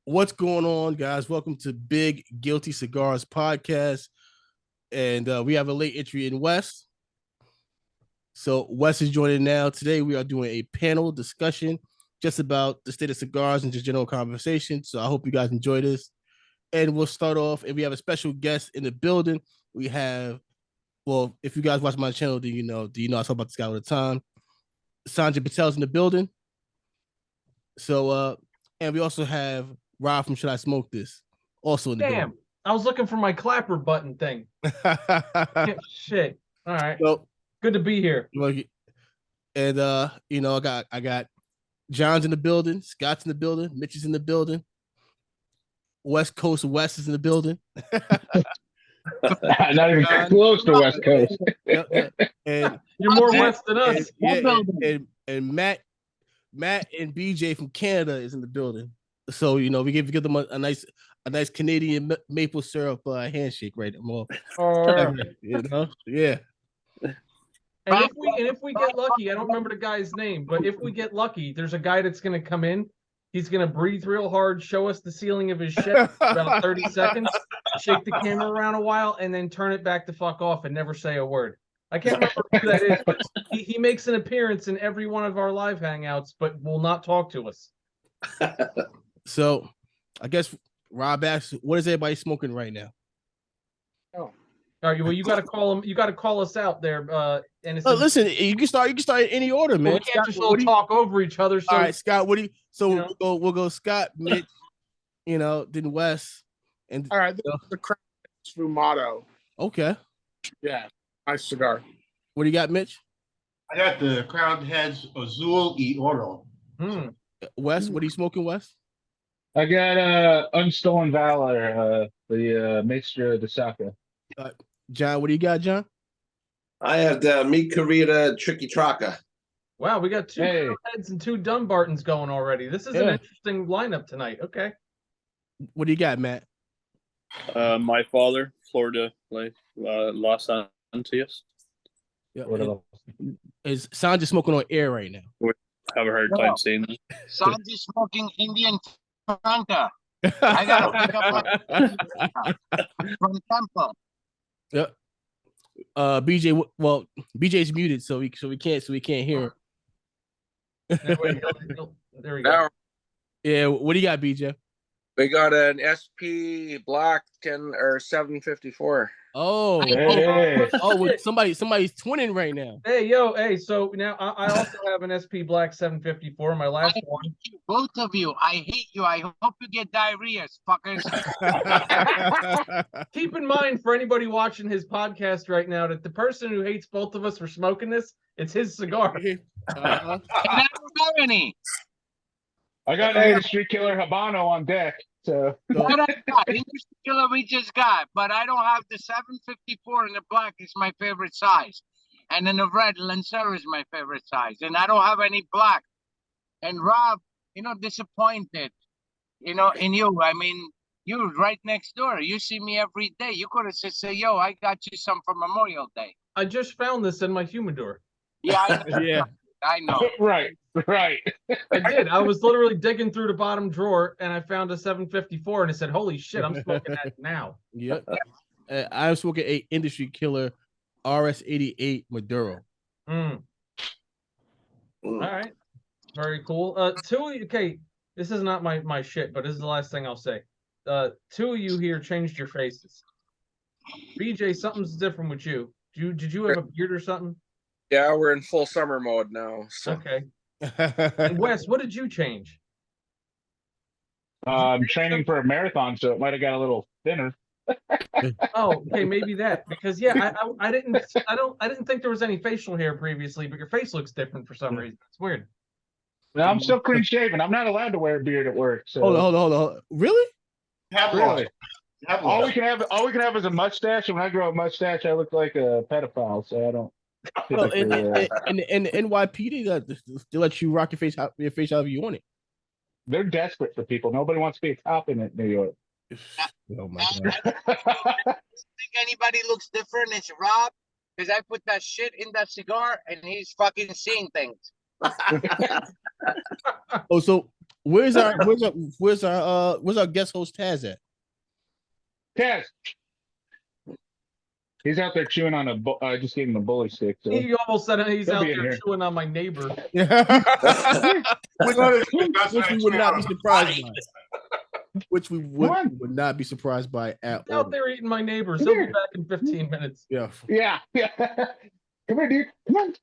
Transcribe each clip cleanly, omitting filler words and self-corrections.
What's going on, guys? Welcome to Big Guilty Cigars podcast. And we have a late entry in Wes. So Wes is joining now. Today we are doing a panel discussion just about the state of cigars and just general conversation. So I hope you guys enjoy this. And we'll start off, and we have a special guest in the building. We have, well, if you guys watch my channel, do you know I talk about this guy all the time. Sanj Patel's in the building. So and we also have Rob from Should I Smoke This? Also in the Damn, I was looking for my clapper button thing. Shit. All right. So, good to be here. And I got John's in the building, Scott's in the building, Mitch is in the building, West Coast West is in the building. Not even close to West Coast. And you're more West than us. And Matt and BJ from Canada is in the building. So we give them a nice Canadian maple syrup handshake, right? Yeah. And if we get lucky, I don't remember the guy's name, but if we get lucky, there's a guy that's gonna come in. He's gonna breathe real hard, show us the ceiling of his ship for about 30 seconds, shake the camera around a while, and then turn it back to fuck off and never say a word. I can't remember who that is, but he makes an appearance in every one of our live hangouts, but will not talk to us. So, I guess Rob asks, what is everybody smoking right now? Oh, all right. Well, you got to call him. You got to call us out there. And listen, you can start in any order, man. Well, we can't just all talk over each other. So, all right, Scott. What do you? So we'll go Scott, Mitch, then Wes, and all right. The Crown Sfumato. Okay. Yeah, nice cigar. What do you got, Mitch? I got the Crown Heads Azul y Oro. Wes, what are you smoking, Wes? I got Unstolen Valor, the Maestro de Saka. John, what do you got, John? I have the Mi Querida Tricky Traca. Wow, we got two Heads and two Dunbartons going already. This is an interesting lineup tonight. Okay. What do you got, Matt? My father, Florida, Los Angeles. Yeah. Is Sanj smoking on air right now? I have a hard time saying that. Sanj is smoking Indian Franca. I got to pick up from Temple. Yeah. BJ. Well, BJ's muted, so we can't hear him. There we go. Yeah. What do you got, BJ? We got an SP Black 754. Oh, hey. Well, somebody's twinning right now. Hey, so now I also have an SP Black 754, my last one. Both of you, I hate you. I hope you get diarrhea, fuckers. Keep in mind, for anybody watching his podcast right now, that the person who hates both of us for smoking this, it's his cigar. And I don't have any. I got an Industry Killer Habano on deck. So what I got, Industry Killer we just got, but I don't have the 754, and the black is my favorite size. And then the red Lancero is my favorite size. And I don't have any black. And Rob, disappointed, in you. I mean, you're right next door. You see me every day. You could have just said, yo, I got you some for Memorial Day. I just found this in my humidor. Yeah. Yeah. I know. Right. I did. I was literally digging through the bottom drawer, and I found a 754, and I said, holy shit, I'm smoking that now. Yep. I'm smoking a Industry Killer RS88 Maduro. All right. Very cool. Okay, this is not my shit, but this is the last thing I'll say. Two of you here changed your faces. BJ, something's different with you. Did you have a beard or something? Yeah, we're in full summer mode now. So. Okay. And Wes, what did you change? I'm training for a marathon, so it might have got a little thinner. Oh, okay, maybe that, because I didn't think there was any facial hair previously, but your face looks different for some reason. It's weird. No, I'm still clean shaven. I'm not allowed to wear a beard at work. So. Hold on. Really? Really? All we can have is a mustache, and when I grow a mustache, I look like a pedophile. So I don't. Well, in NYP, they let you rock your face however you want it. They're desperate for people. Nobody wants to be a cop in New York. Oh my God. I think anybody looks different. It's Rob, because I put that shit in that cigar, and he's fucking seeing things. Oh, so where's our guest host Taz at? Taz. He's out there chewing on I just gave him a bully stick. So He almost said he's He'll out be in there here. chewing on my neighbor. Which we would not be surprised by. Which we would not be surprised by at He's all. out there eating my neighbors. He'll be back in 15 minutes. Yeah. Yeah. Come here, dude. Come on.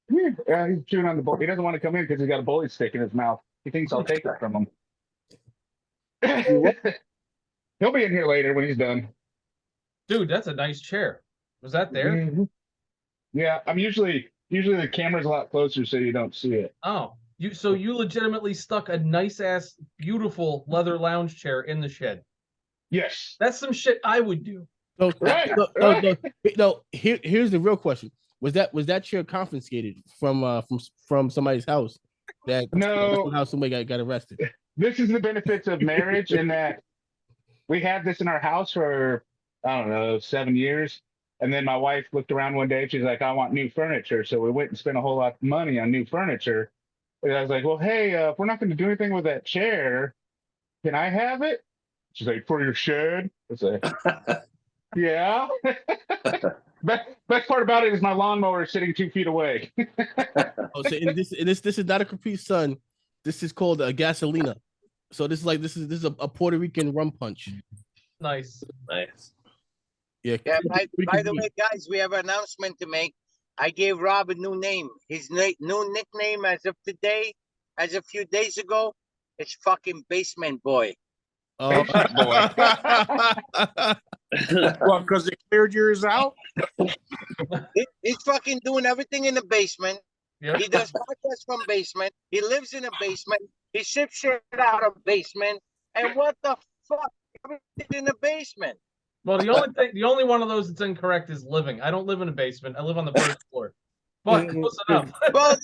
Come here. He's chewing on the bully. He doesn't want to come in because he's got a bully stick in his mouth. He thinks I'll take it from him. He'll be in here later when he's done. Dude, that's a nice chair. Was that there? Mm-hmm. Yeah, I'm usually the camera's a lot closer so you don't see it. Oh, you legitimately stuck a nice ass, beautiful leather lounge chair in the shed. Yes. That's some shit I would do. No, Right. no. Here's the real question: was that chair confiscated from somebody's house? No. How somebody got arrested. This is the benefits of marriage in that we had this in our house for, I don't know, 7 years. And then my wife looked around one day. She's like, I want new furniture. So we went and spent a whole lot of money on new furniture. And I was like, well, hey, if we're not going to do anything with that chair, can I have it? She's like, for your shed? I was like, yeah. Best part about it is my lawnmower is sitting 2 feet away. Oh, so this is not a Capri Sun. This is called a gasolina. So this is a Puerto Rican rum punch. Nice. Yeah. Yeah. By the way, guys, we have an announcement to make. I gave Rob a new name. His new nickname as of today, as a few days ago, is fucking Basement Boy. Oh. Well, because they cleared yours out. He's fucking doing everything in the basement. Yep. He does podcasts from basement. He lives in a basement. He ships shit out of basement. And what the fuck? Everything in the basement. Well, the only one of those that's incorrect is living. I don't live in a basement. I live on the first floor. But close enough. Well,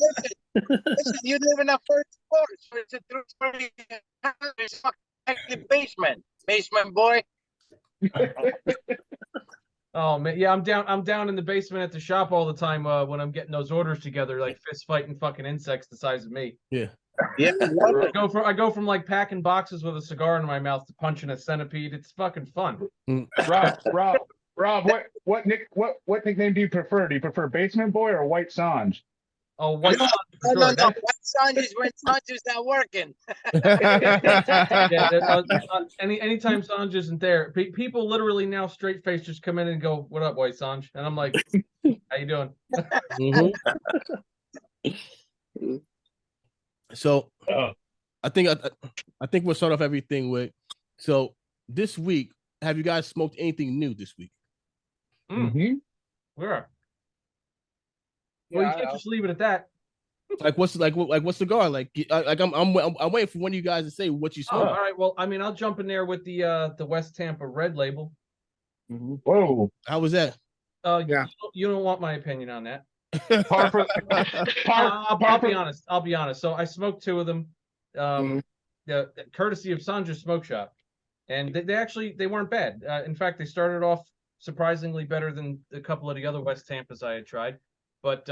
listen, you live in a first floor, so it's a 3-story house. It's fucking basement. Basement boy. Oh man, yeah, I'm down in the basement at the shop all the time when I'm getting those orders together, like fist fighting fucking insects the size of me. Yeah. Yeah. I go from like packing boxes with a cigar in my mouth to punching a centipede. It's fucking fun. Rob, what nickname do you prefer? Do you prefer Basement Boy or White Sanj? Oh, white Sanj for No, sure. no, no. White Sanj is when Sanj is not working. Yeah, anytime Sanj isn't there, people literally now straight face just come in and go, "What up, White Sanj?" And I'm like, "How you doing?" So I think we'll start off everything with. So this week, have you guys smoked anything new this week? Mm-hmm. Where? Well, you can't just leave it at that. Like what's cigar? Like I'm waiting for one of you guys to say what you Oh, smoked. all right. Well, I mean, I'll jump in there with the West Tampa Red Label. Whoa. How was that? Yeah. You don't want my opinion on that. I'll be honest. So I smoked 2 of them, courtesy of Sandra's Smoke Shop, and they weren't bad. In fact, they started off surprisingly better than a couple of the other West Tampas I had tried, but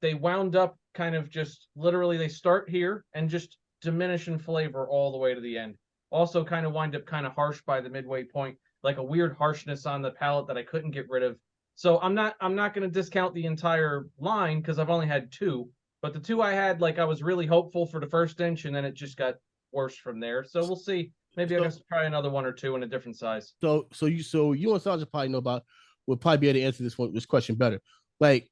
they wound up kind of just literally they start here and just diminish in flavor all the way to the end. Also, kind of wind up kind of harsh by the midway point, like a weird harshness on the palate that I couldn't get rid of. So I'm not going to discount the entire line because I've only had 2, but the 2 I had, like I was really hopeful for the first inch, and then it just got worse from there. So we'll see. Maybe I guess try another 1 or 2 in a different size. So you and Sandra probably will probably be able to answer this question better. Like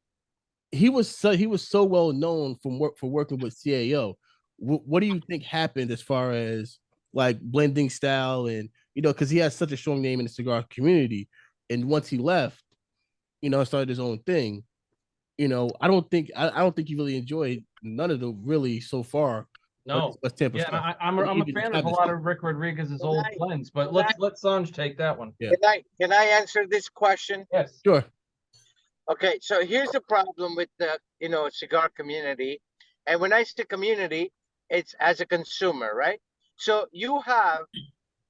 he was so well known for working with CAO. What do you think happened as far as like blending style and because he has such a strong name in the cigar community, and once he left, started his own thing. I don't think he really enjoyed none of the really so far. No, yeah, I'm a fan of a lot of Rick Rodriguez's old blends, but let Sanj take that one. Yeah. Can I answer this question? Yes, sure. Okay, so here's the problem with the cigar community, and when I say community, it's as a consumer, right? So you have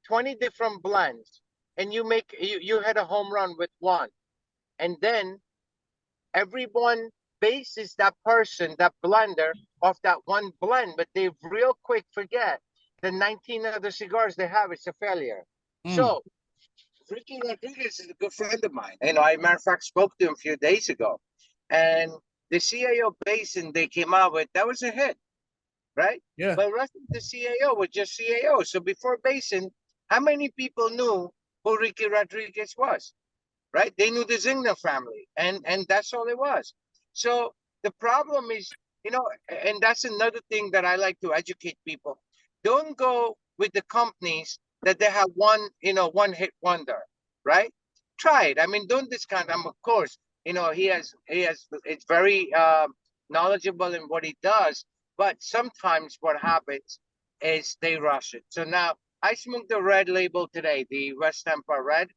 20 different blends, and you hit a home run with one, and then everyone bases that person, that blender, off that one blend, but they real quick forget then 19 other cigars they have, it's a failure. So Ricky Rodriguez is a good friend of mine. You know, I matter of fact spoke to him a few days ago, and the CAO basin they came out with, that was a hit, right? Yeah. But the rest of the CAO was just CAO. So before basin, how many people knew who Ricky Rodriguez was? Right? They knew the Zingner family, and that's all it was. So the problem is, you know, and that's another thing that I like to educate people. Don't go with the companies that they have one, you know, one hit wonder, right? Try it. I mean, don't discount him. Of course, you know, it's very knowledgeable in what he does, but sometimes what happens is they rush it. So now I smoked the red label today, the West Tampa Red,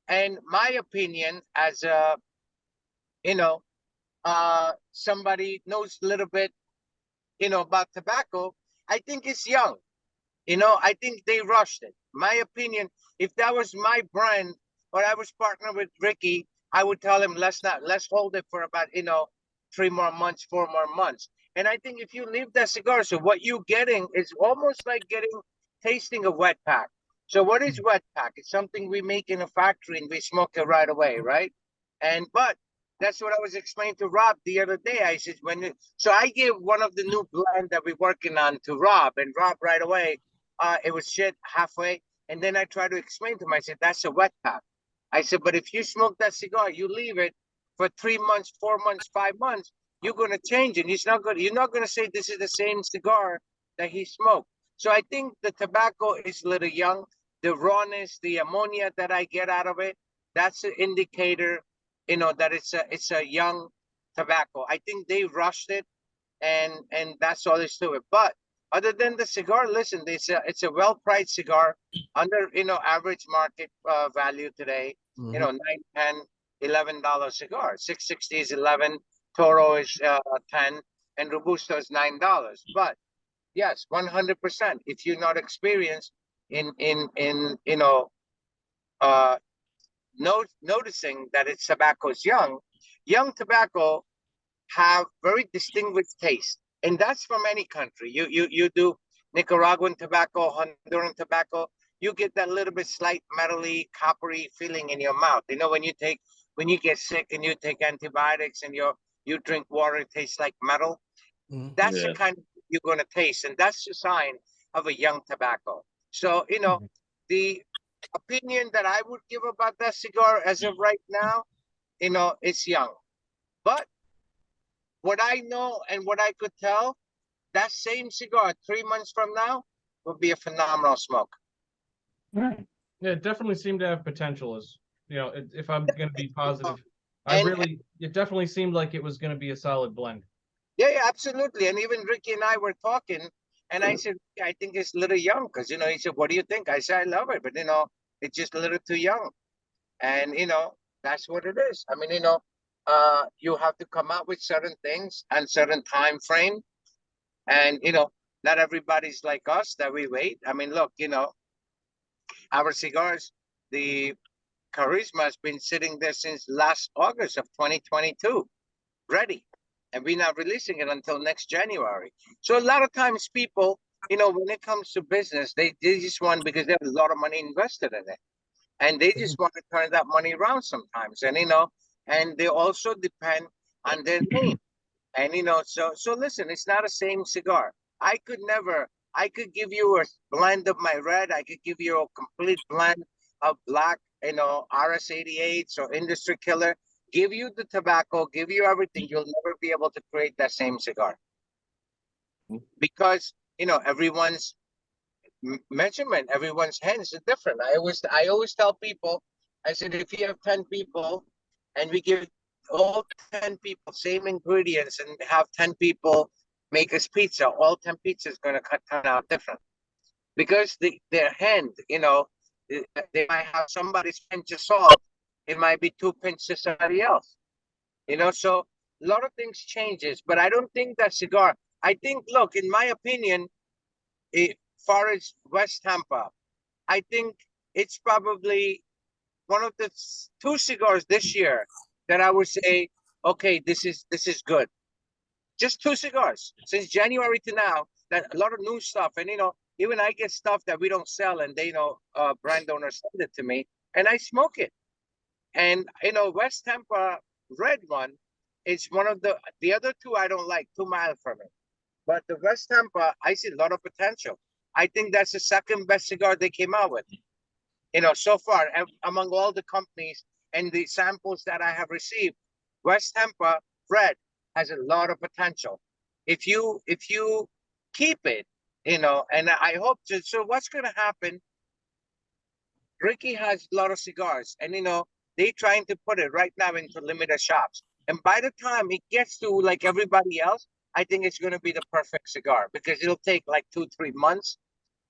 and my opinion as a, you know, somebody knows a little bit, you know, about tobacco, I think it's young. You know, I think they rushed it. My opinion, if that was my brand or I was partnered with Ricky, I would tell him let's hold it for about, you know, 3 more months, 4 more months. And I think if you leave that cigar, so what you're getting is almost like tasting a wet pack. So what is wet pack? It's something we make in a factory and we smoke it right away, right? But that's what I was explaining to Rob the other day. I said so I gave one of the new blend that we're working on to Rob, and Rob right away, it was shit halfway. And then I tried to explain to him, I said, that's a wet pack. I said, but if you smoke that cigar, you leave it for 3 months, 4 months, 5 months, you're gonna change it. You're not gonna say this is the same cigar that he smoked. So I think the tobacco is a little young. The rawness, the ammonia that I get out of it, that's an indicator, you know, that it's a young tobacco. I think they rushed it, and that's all there's to it. But other than the cigar, listen, it's a well-priced cigar under, you know, average market value today. You know, $9, $10, $11 cigar. 660 is 11, Toro is 10, and Robusto is $9. But yes, 100%. If you're not experienced in you know, uh noticing that it's tobacco is young tobacco have very distinguished taste, and that's from any country. You do Nicaraguan tobacco, Honduran tobacco, you get that little bit slight metally, coppery feeling in your mouth. You know, when you get sick and you take antibiotics and you drink water, it tastes like metal. That's the kind of you're going to taste, and that's a sign of a young tobacco. So, you know, the opinion that I would give about that cigar as of right now, you know, it's young. But what I know and what I could tell, that same cigar 3 months from now will be a phenomenal smoke. Yeah, it definitely seemed to have potential. As you know, if I'm going to be positive, it definitely seemed like it was going to be a solid blend. Yeah, absolutely. And even Ricky and I were talking, and I said, I think it's a little young, because, you know, he said, what do you think? I said, I love it, but, you know, it's just a little too young. And, you know, that's what it is. I mean, you know, you have to come out with certain things and certain time frame. And, you know, not everybody's like us that we wait. I mean, look, you know, our cigars, the Charisma has been sitting there since last August of 2022, ready. And we're not releasing it until next January. So a lot of times people, you know, when it comes to business, they just want, because they have a lot of money invested in it. And they just want to turn that money around sometimes. And, you know, and they also depend on their name. And, you know, so listen, it's not the same cigar. I could give you a blend of my red. I could give you a complete blend of black, you know, RS-88s or Industry Killer. Give you the tobacco, give you everything. You'll never be able to create that same cigar. Because, you know, everyone's measurement, everyone's hands are different. I always tell people, I said, if you have 10 people and we give all 10 people same ingredients and have 10 people make us pizza, all 10 pizzas going to turn out different. Because their hand, you know, they might have somebody's pinch of salt, it might be 2 pinches to somebody else. You know, so a lot of things changes, but I don't think that cigar, I think, look, in my opinion, far as West Tampa, I think it's probably one of the 2 cigars this year that I would say, okay, this is good. Just 2 cigars since January to now. That a lot of new stuff, and, you know, even I get stuff that we don't sell, and they brand owners send it to me, and I smoke it. And West Tampa red one is one of the other two I don't like, too mild for me. But the West Tampa, I see a lot of potential. I think that's the second best cigar they came out with. So far among all the companies and the samples that I have received, West Tampa red has a lot of potential. If you keep it, and I hope to. So what's going to happen? Ricky has a lot of cigars, and they trying to put it right now into limited shops. And by the time it gets to like everybody else, I think it's going to be the perfect cigar because it'll take like 2-3 months,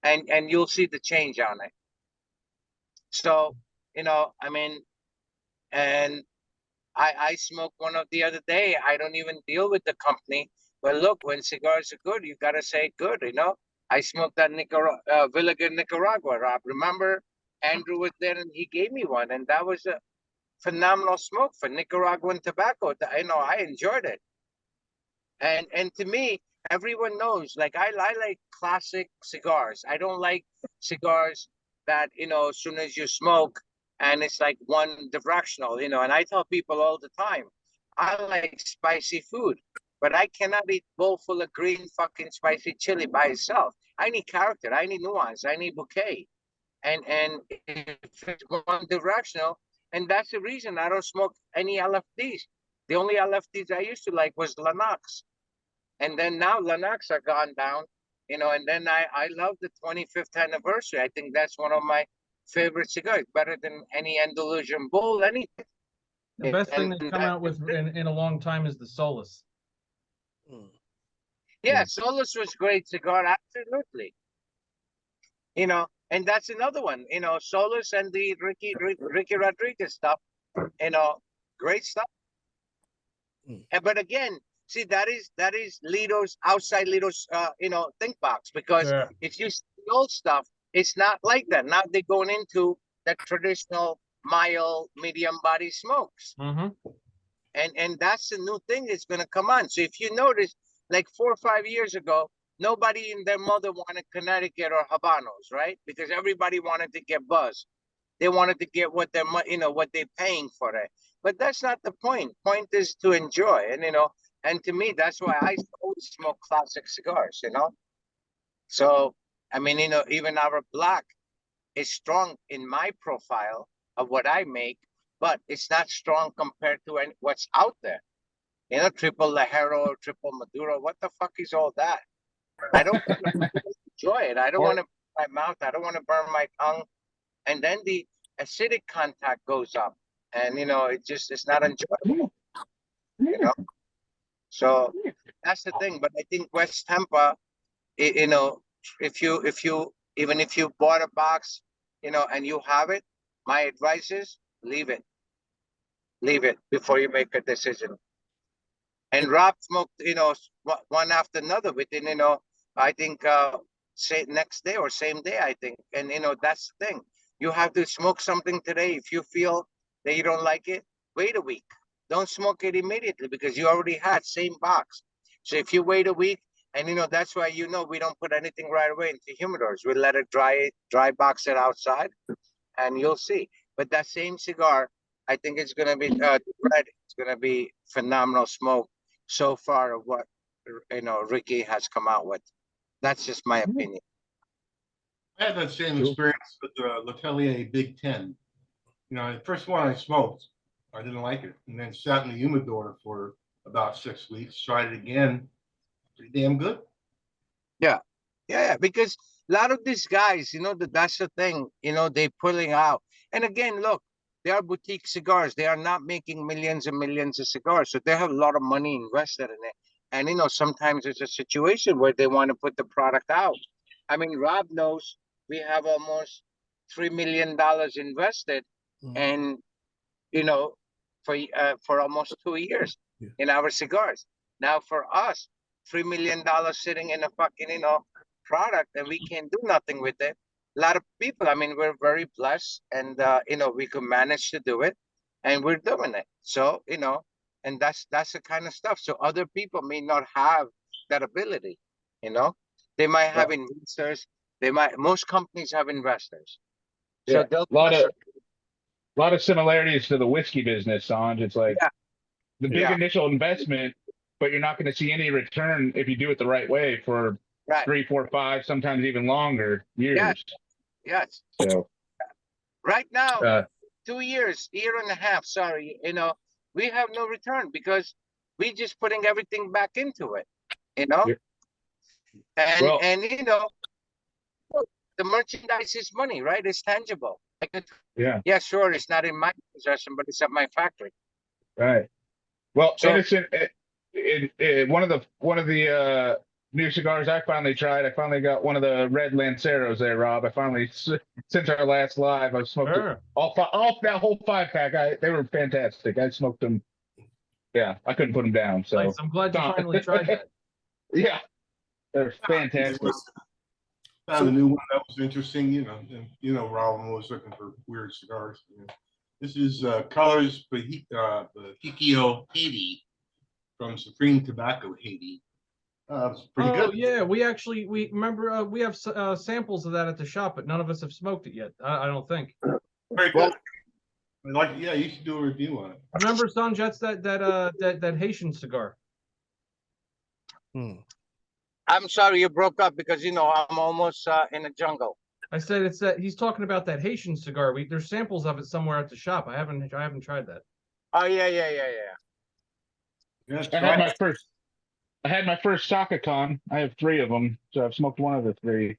and you'll see the change on it. So, I mean, and I smoked one of the other day. I don't even deal with the company. But look, when cigars are good, you gotta say good, I smoked that Villiger Nicaragua, Rob. Remember, Andrew was there and he gave me one, and that was a phenomenal smoke for Nicaraguan tobacco. I enjoyed it. And to me, everyone knows, like I like classic cigars. I don't like cigars that, as soon as you smoke and it's like one directional, and I tell people all the time, I like spicy food, but I cannot eat bowl full of green fucking spicy chili by itself. I need character, I need nuance, I need bouquet. And if it's one directional, and that's the reason I don't smoke any LFDs. The only LFDs I used to like was Lennox. And then now Lennox are gone down, and then I love the 25th anniversary. I think that's one of my favorite cigars, better than any Andalusian Bull, anything. The best thing they've come out with in a long time is the Solus. Yeah, Solus was great cigar, absolutely. And that's another one, Solus and the Ricky Rodriguez stuff, great stuff. But again, see, that is Lito's outside Lito's think box, because if you see the old stuff, it's not like that. Now they're going into the traditional mild medium body smokes. And that's the new thing that's going to come on. So if you notice, like 4 or 5 years ago, nobody and their mother wanted Connecticut or Habanos, right? Because everybody wanted to get buzz. They wanted to get what they're what they're paying for it. But that's not the point. Point is to enjoy, and to me, that's why I always smoke classic cigars, So, I mean, even our black is strong in my profile of what I make, but it's not strong compared to what's out there. Triple Lajero, triple Maduro. What the fuck is all that? I don't enjoy it. I don't want to burn my mouth. I don't want to burn my tongue. And then the acidic contact goes up, and it's not enjoyable. So that's the thing. But I think West Tampa, if you even if you bought a box, and you have it, my advice is leave it before you make a decision. And Rob smoked, one after another within, I think say next day or same day, I think. And that's the thing. You have to smoke something today. If you feel that you don't like it, wait a week. Don't smoke it immediately, because you already had same box. So if you wait a week, and that's why we don't put anything right away into humidors. We let it dry box it outside, and you'll see. But that same cigar, I think it's going to be red. It's going to be phenomenal smoke so far of what Ricky has come out with. That's just my opinion. I had that same experience with the L'Atelier Big Ten. The first one I smoked, I didn't like it, and then sat in the humidor for about 6 weeks. Tried it again, pretty damn good. Yeah, because a lot of these guys, that's the thing, they're pulling out. And again, look, they are boutique cigars. They are not making millions and millions of cigars, so they have a lot of money invested in it. And sometimes it's a situation where they want to put the product out. I mean, Rob knows we have almost $3 million invested, and for almost 2 years in our cigars. Now for us, $3 million sitting in a fucking product, and we can't do nothing with it. A lot of people, I mean, we're very blessed, and we could manage to do it, and we're doing it. So and that's the kind of stuff. So other people may not have that ability. They might have investors Most companies have investors. Yeah, So they'll a lot trust of similarities to the whiskey business, Sanj. It's like Yeah. the big Yeah. initial investment, but you're not going to see any return if you do it the right way for Right. 3, 4, 5, sometimes even longer years. Yes. So Right now, uh, 2 years, year and a half, sorry, we have no return because we just putting everything back into it, Yeah. and Well- and the merchandise is money, right? It's tangible. Yeah, sure, it's not in my possession, but it's at my factory. right. Well, So- innocent. One of the new cigars I finally tried. I finally got one of the red Lanceros there, Rob. I finally, since our last live, I've smoked Sure. all that whole 5-pack. They were fantastic. I smoked them. Yeah, I couldn't put them down. So Nice. I'm glad you finally tried that. yeah, they're fantastic. Found a new one that was interesting. Rob, I'm always looking for weird cigars. This is Colors Bahikio Haiti from Supreme Tobacco Haiti. It's pretty Oh good. yeah, we remember we have samples of that at the shop, but none of us have smoked it yet. I don't think. Very good. I like it. Yeah, you should do a review on it. Remember, Sanj, that's that Haitian cigar. I'm sorry you broke up because I'm almost in the jungle. I said it's that he's talking about that Haitian cigar. There's samples of it somewhere at the shop. I haven't tried that. Oh yeah. Yes, I had my first Shaka-Con. I have 3 of them, so I've smoked one of the 3.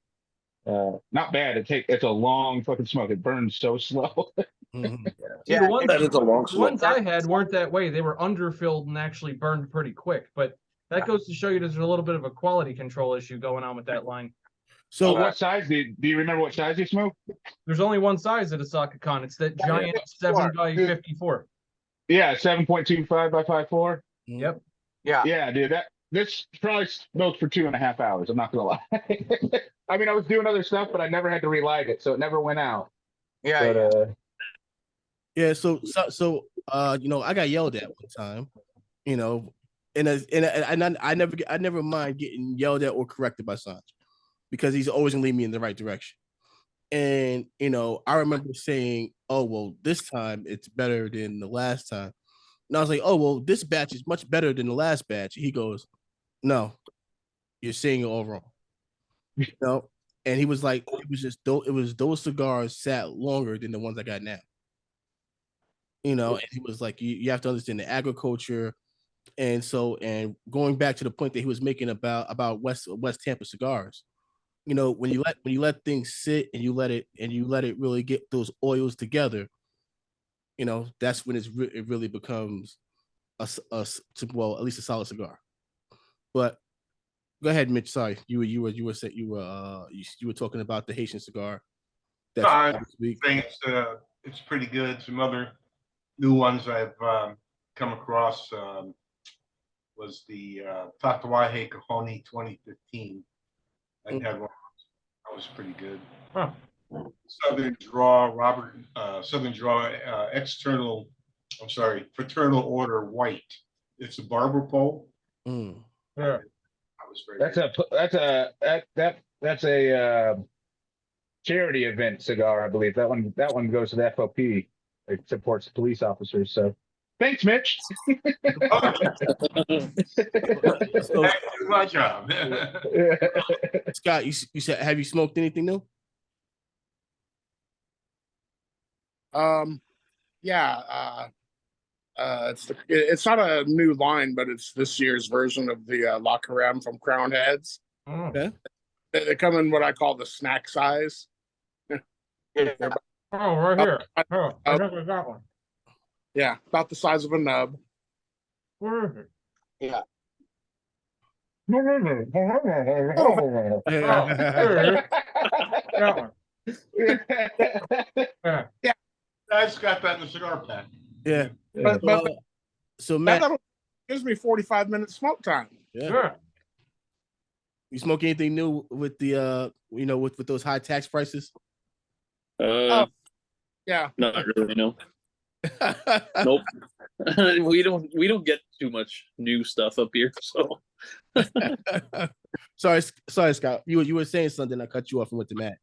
Not bad. It's a long fucking smoke. It burns so slow. Mhm. See, the ones, That is a long the ones smoke. I had weren't that way. They were underfilled and actually burned pretty quick. But that goes to show you there's a little bit of a quality control issue going on with that line. So So what size do you remember? What size you smoked? There's only one size at a Sakakon. It's that giant 7x54. Yeah, 7.25 by 5.4. Yep. Yeah, dude. This probably smoked for 2.5 hours. I'm not gonna lie. I mean, I was doing other stuff, but I never had to relight it, so it never went out. Yeah. yeah, so I got yelled at one time, and I never mind getting yelled at or corrected by Sanj because he's always gonna lead me in the right direction. And I remember saying, "Oh well, this time it's better than the last time," and I was like, "Oh well, this batch is much better than the last batch." He goes, "No, you're saying it all wrong." And he was like, "It was those cigars sat longer than the ones I got now." And he was like, you have to understand the agriculture. And going back to the point that he was making about West Tampa cigars, when you let things sit and you let it really get those oils together, that's when it really becomes well, at least a solid cigar. But go ahead, Mitch. Sorry, you were talking about the Haitian cigar. I think it's pretty good. Some other new ones I've come across was the Tatuaje Cajoni 2015. I had one. That was pretty good. Huh. Southern Draw Fraternal Order White. It's a barber pole. Mm. Yeah. That was very That's a charity event cigar, I believe. That one goes to the FOP. It supports police officers. So thanks, Mitch. So, my job. Scott, you said, have you smoked anything new? Yeah. It's not a new line, but it's this year's version of the La Carême from Crown Heads. Okay. They come in what I call the snack size. Oh, right here. Oh, I think we got one. Yeah, about the size of a nub. Where is it? Yeah. Oh, there it is. That one. Yeah. I just got that in the cigar pack. Yeah. But So Matt, that gives me 45 minutes smoke time. yeah. Sure. You smoke anything new with the with those high tax prices? Yeah. Not really, no. Nope. we don't get too much new stuff up here, so sorry, Scott. You were saying something. I cut you off and went to Matt.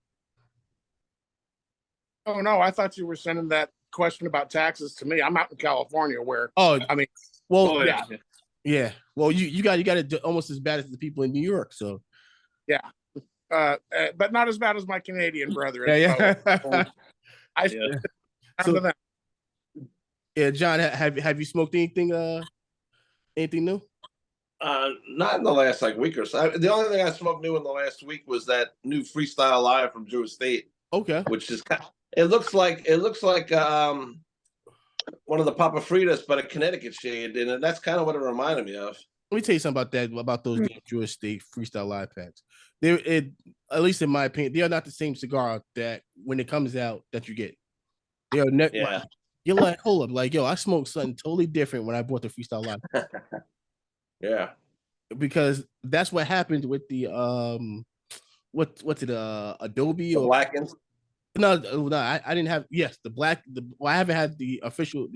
Oh no, I thought you were sending that question about taxes to me. I'm out in California, where Oh, I mean, well, yeah. yeah. Well, you got it almost as bad as the people in New York. So yeah, but not as bad as my Canadian brethren. yeah. So, I Yeah. So- to them. yeah, John, have you smoked anything new? Not in the last like week or so. The only thing I smoked new in the last week was that new Freestyle Live from Drew Estate, Okay. which is it looks like one of the Papa Fritas, but a Connecticut shade, and that's kind of what it reminded me of. Let me tell you something about those damn Drew Estate Freestyle Live packs. At least in my opinion, they are not the same cigar that when it comes out that you get. They are Yeah. you're like, hold up, like, yo, I smoked something totally different when I bought the Freestyle Live. Yeah. Because that's what happened with the what's it Adobe or Blackened. no, I didn't have I haven't had the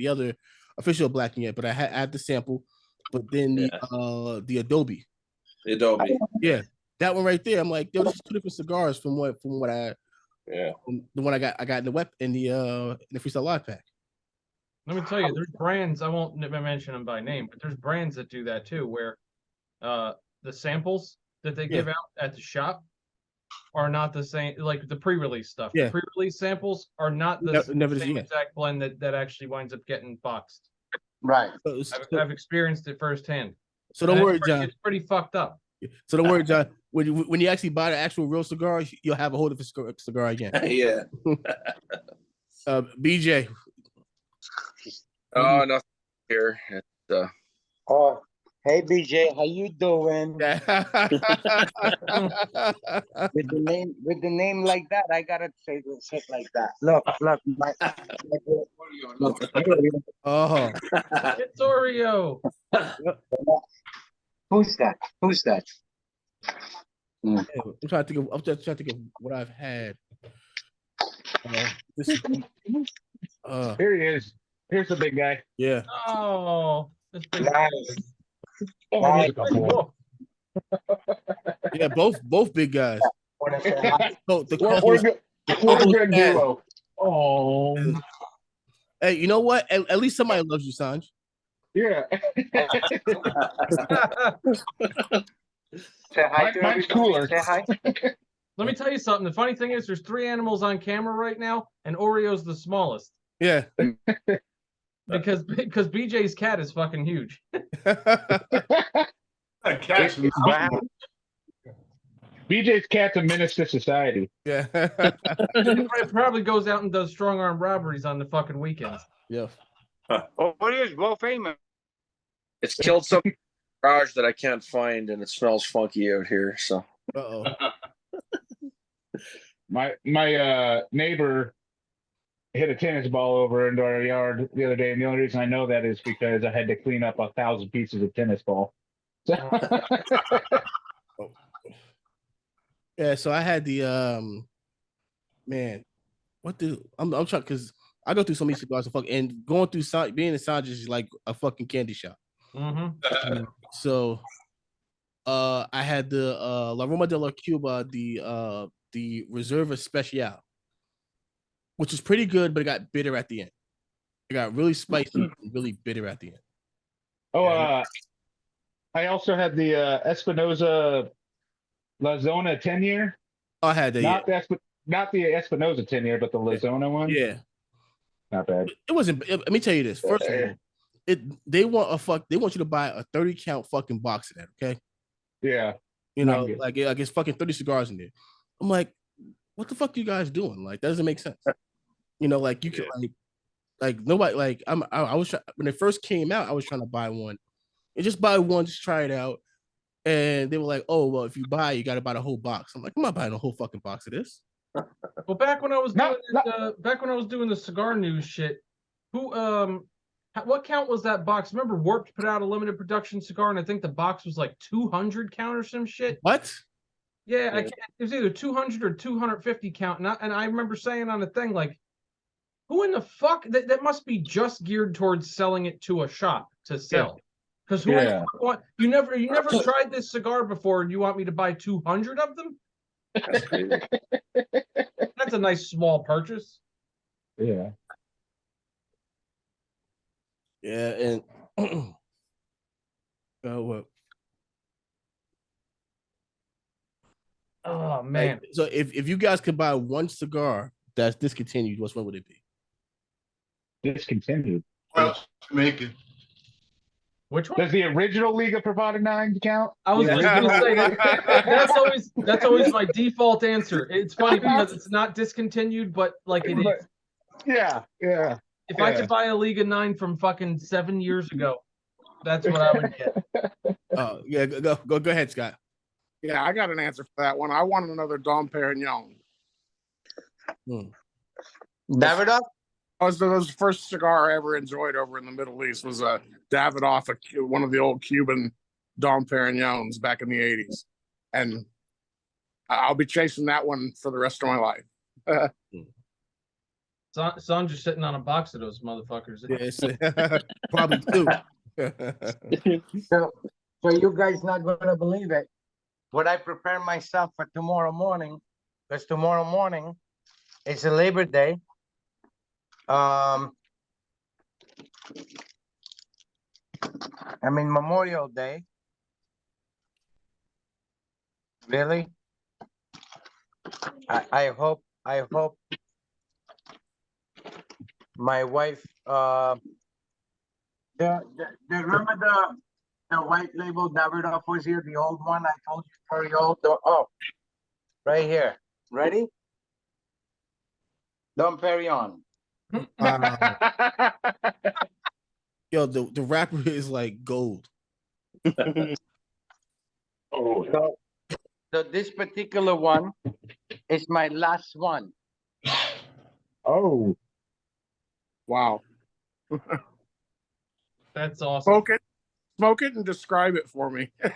other official blacking yet, but I had the sample, but then the Adobe. The Adobe. Yeah, that one right there. I'm like, yo, this is 2 different cigars from what I the one I got in the Freestyle Live pack. Let me tell you, there's brands, I won't mention them by name, but there's brands that do that too, where the samples that they give out at the shop are not the same, like the pre-release stuff. Yeah. The pre-release samples are not the same exact blend that actually winds up getting boxed. Right. I've experienced it firsthand. So don't worry, John. It's pretty fucked up. So don't worry, John. When you actually buy the actual real cigar, you'll have a whole different cigar again. Yeah. BJ. Oh, nothing here. It's, Oh, hey BJ, how you doing? With the name like that, I gotta say shit like that. Look, Oh, it's Oreo. Who's that? I'm trying to think of what I've had. Here he is. Here's the big guy. Yeah. Oh, that's big. Nice. Oh, Yeah, both big guys. We're a good duo. Oh, Hey, you know what? At least somebody loves you, Sanj. yeah. Say hi to Mine's everybody. cooler. Say hi. let me tell you something. The funny thing is, there's 3 animals on camera right now, and Oreo's the smallest. Yeah. Because BJ's cat is fucking huge. BJ's cat's a menace to society. Yeah. It probably goes out and does strong arm robberies on the fucking weekends. Yeah. Oh, what is Bo famous? it's killed some garage that I can't find, and it smells funky out here. So Uh-oh. My neighbor hit a tennis ball over into our yard the other day, and the only reason I know that is because I had to clean up 1,000 pieces of tennis ball. Yeah, so I had the man, I'm trying because I go through so many cigars and going through being in Sanj is like a fucking candy shop. Mm-hmm. So I had the La Roma de la Cuba, the Reserva Special, which is pretty good, but it got bitter at the end. It got really spicy and really bitter at the end. Oh, I also had the Espinosa La Zona 10-year. I had that. Not the Espinosa 10-year, but the La Zona one. Yeah. Not bad. It wasn't. Let me tell you this. First of all, they want you to buy a 30 count fucking box of that. Okay. Yeah. You know, like it's fucking 30 cigars in there. I'm like, what the fuck are you guys doing? Like, that doesn't make sense. You know, like you can like nobody like I was when it first came out, I was trying to buy one. And just buy one, just try it out. And they were like, oh, well, if you buy, you gotta buy the whole box. I'm like, I'm not buying a whole fucking box of this. Well, back when I was doing the cigar news shit, what count was that box? Remember Warped put out a limited production cigar, and I think the box was like 200 count or some shit. What? Yeah, it was either 200 or 250 count, and I remember saying on the thing like, who in the fuck that must be just geared towards selling it to a shop to sell. Because you never tried this cigar before, and you want me to buy 200 of them? That's crazy. That's a nice small purchase. Yeah. Yeah, and what? Oh man! So if you guys could buy one cigar that's discontinued, which one would it be? Discontinued. Well, Jamaican. Which one? Does the original League of Provided Nine count? I was just gonna say that. That's always my default answer. It's funny because it's not discontinued, but like it is. Yeah. If I could buy a League of 9 from fucking 7 years ago, that's what I would get. Oh yeah, go ahead, Scott. Yeah, I got an answer for that one. I want another Dom Perignon. Davidoff? That was the first cigar I ever enjoyed over in the Middle East. Was a Davidoff, one of the old Cuban Dom Perignons back in the '80s, and I'll be chasing that one for the rest of my life. Sanj is sitting on a box of those motherfuckers. Yes, probably two. So you guys not gonna believe it. What I prepare myself for tomorrow morning, because tomorrow morning is a Labor Day. I mean Memorial Day. Really? I hope my wife remember the white label Davidoff was here, the old one I told you, very old. Right here. Ready? Dom Perignon. Yo, the wrapper is like gold. So this particular one is my last one. Oh. Wow. That's awesome. Smoke it and describe it for me. I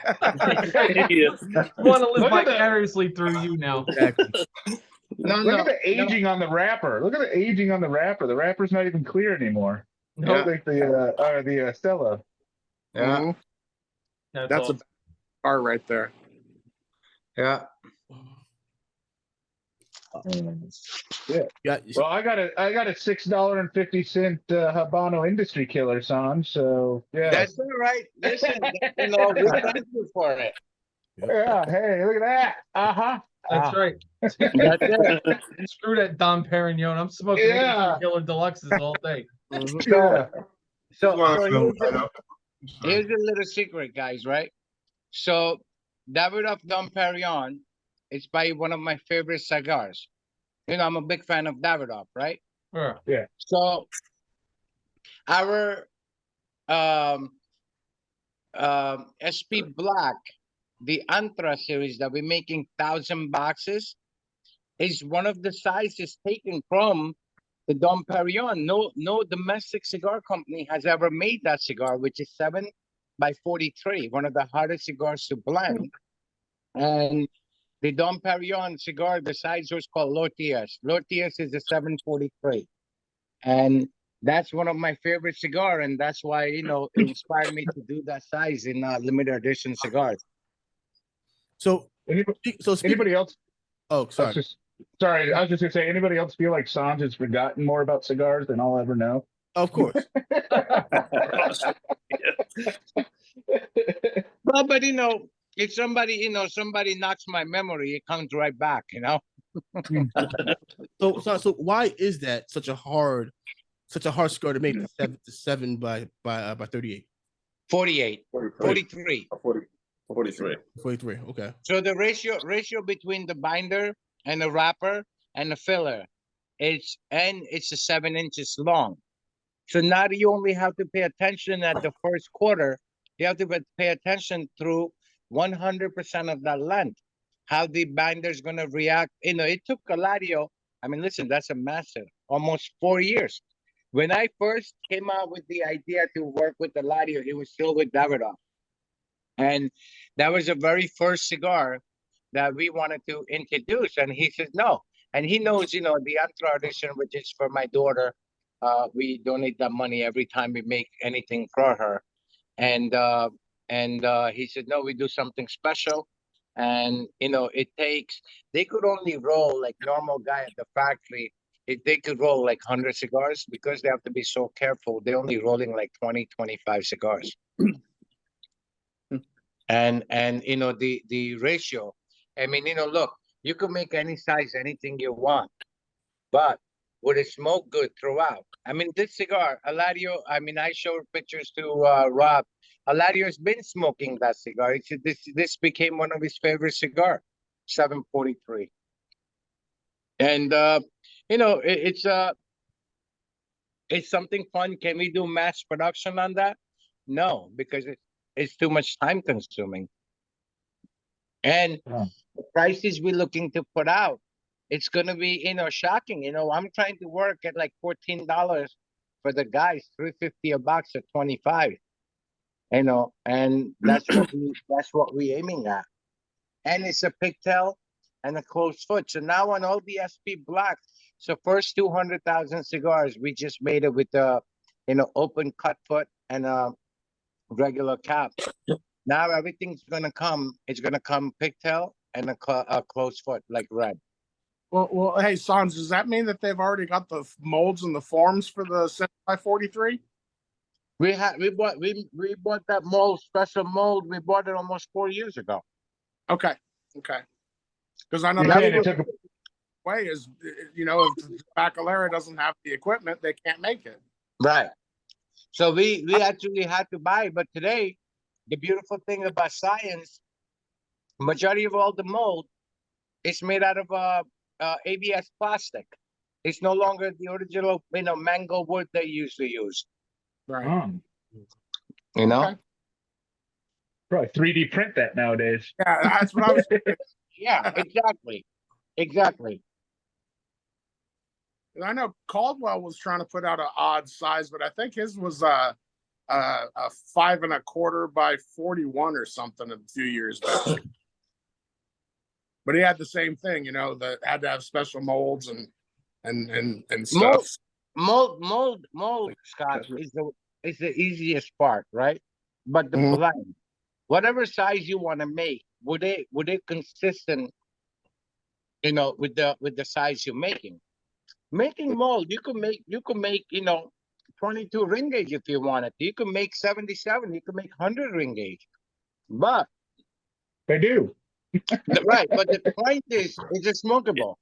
want to live vicariously through you now. Exactly. Look at the aging on the wrapper. Look at the aging on the wrapper. The wrapper's not even clear anymore. Nope. Like the Stella. Yeah. That's awesome. a bar right there. Yeah. Yeah. Well, I got a $6.50 Habano industry killer, Sanj. So yeah. That's all right. Listen, we thank you for it. Yeah. Hey, look at that. That's right. That's it. Screw that Dom Perignon. I'm smoking Killer Deluxes all day. So here's a little secret, guys, right? So Davidoff Dom Perignon is by one of my favorite cigars. I'm a big fan of Davidoff, right? Yeah. So our SP Black, the Antra series that we're making 1,000 boxes, is one of the sizes taken from the Dom Perignon. No domestic cigar company has ever made that cigar, which is 7 by 43, one of the hardest cigars to blend. And the Dom Perignon cigar, the size was called Lotias. Lotias is a 743. And that's one of my favorite cigars. And that's why, it inspired me to do that size in limited edition cigars. So anybody else? Oh, sorry. Sorry, I was just gonna say, anybody else feel like Sanj has forgotten more about cigars than I'll ever know? Of course. But if somebody knocks my memory, it comes right back, So why is that such a hard cigar to make? The 7 by 38. 48. 43. 43. 43. Okay. So the ratio between the binder and the wrapper and the filler, it's a 7 inches long. So now you only have to pay attention at the first quarter. You have to pay attention through 100% of that length, how the binder is going to react. It took Eladio, listen, that's a massive, almost 4 years. When I first came out with the idea to work with Eladio, he was still with Davidoff. And that was the very first cigar that we wanted to introduce. And he says no. And he knows, the Antra edition, which is for my daughter. We donate that money every time we make anything for her. and he said, no, we do something special. And they could only roll like normal guy at the factory. If they could roll like 100 cigars, because they have to be so careful, they're only rolling like 20, 25 cigars. And the ratio, I mean, look, you can make any size, anything you want, but would it smoke good throughout? I mean, this cigar, Eladio, I mean, I showed pictures to Rob. Eladio's been smoking that cigar. He said this became one of his favorite cigar, 743. And it's something fun. Can we do mass production on that? No, because it's too much time consuming. And the prices we're looking to put out, it's gonna be shocking. I'm trying to work at like $14 for the guys, $3.50 a box at 25. And that's what we're aiming at. And it's a pigtail and a closed foot. So now on all the SP Black, so first 200,000 cigars, we just made it with the open cut foot and a regular cap. Now everything's gonna come. It's gonna come pigtail and a closed foot like red. Well, hey, Sanj, does that mean that they've already got the molds and the forms for the 7x43? We bought that mold, special mold. We bought it almost 4 years ago. Okay. Because I know It way is, if Bacalera doesn't have the equipment, they can't make it. Right. So we actually had to buy, but today, the beautiful thing about science, majority of all the mold is made out of ABS plastic. It's no longer the original, mango wood they used to use. Right. Okay. Probably 3D print that nowadays. Yeah, that's what I was thinking. Yeah, exactly. I know Caldwell was trying to put out an odd size, but I think his was a 5 1/4 by 41 or something a few years back. But he had the same thing, that had to have special molds and stuff. Mold, Scott, is the easiest part, right? But the blend, whatever size you want to make, would it consistent, with the size you're making? Making mold, you can make 22 ring gauge if you want it. You can make 77. You can make 100 ring gauge, but They do. right. But the point is, it smokable?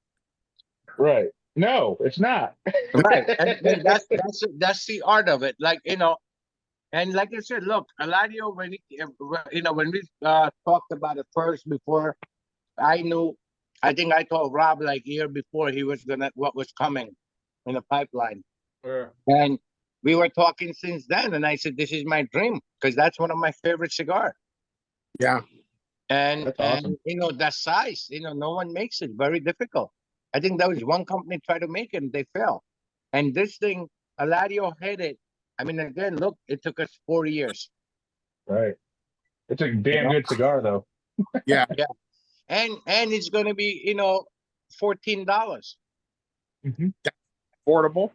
Right. No, it's not. Right, and that's the art of it. Like and like I said, look, Eladio, when we talked about it first, before I knew, I think I told Rob like a year before what was coming in the pipeline. Yeah. And we were talking since then, and I said, this is my dream, because that's one of my favorite cigars. Yeah. And That's awesome. that size, no one makes it. Very difficult. I think there was one company tried to make it and they failed. And this thing, Eladio hit it. I mean, again, look, it took us 4 years. Right. It's a damn good cigar, though. Yeah. Yeah. And it's going to be, $14. Mm-hmm. Affordable.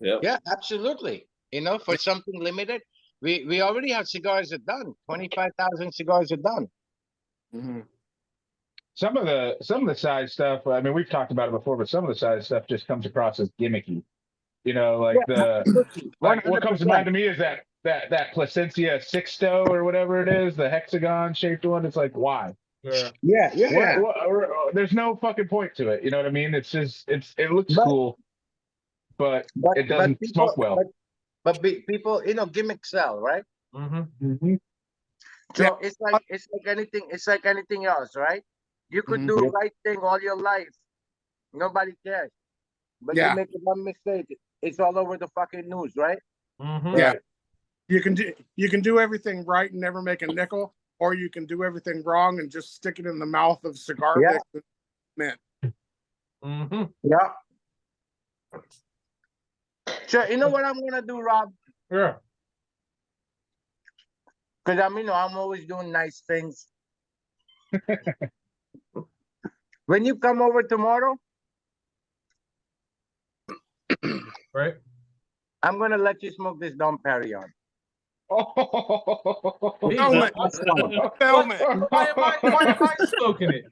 Yeah, absolutely. For something limited, we already have cigars that done. 25,000 cigars are done. Mm-hmm. Some of the size stuff, I mean, we've talked about it before, but some of the size stuff just comes across as gimmicky. What comes to mind to me is that Placencia Sixto or whatever it is, the hexagon shaped one. It's like, why? Yeah. There's no fucking point to it. You know what I mean? It's just it looks cool, but it doesn't smoke well. But people, gimmicks sell, right? Mm-hmm. So it's like anything. It's like anything else, right? You could do the right thing all your life. Nobody cares. But you make one mistake, it's all over the fucking news, right? Mm-hmm. Yeah. You can do everything right and never make a nickel, or you can do everything wrong and just stick it in the mouth of cigar mix and mint. Mm-hmm. Yeah. So you know what I'm gonna do, Rob? Yeah. Because I'm always doing nice things. When you come over tomorrow, Right. I'm gonna let you smoke this Dom Perignon. Film it. Film it. Why am I smoking it?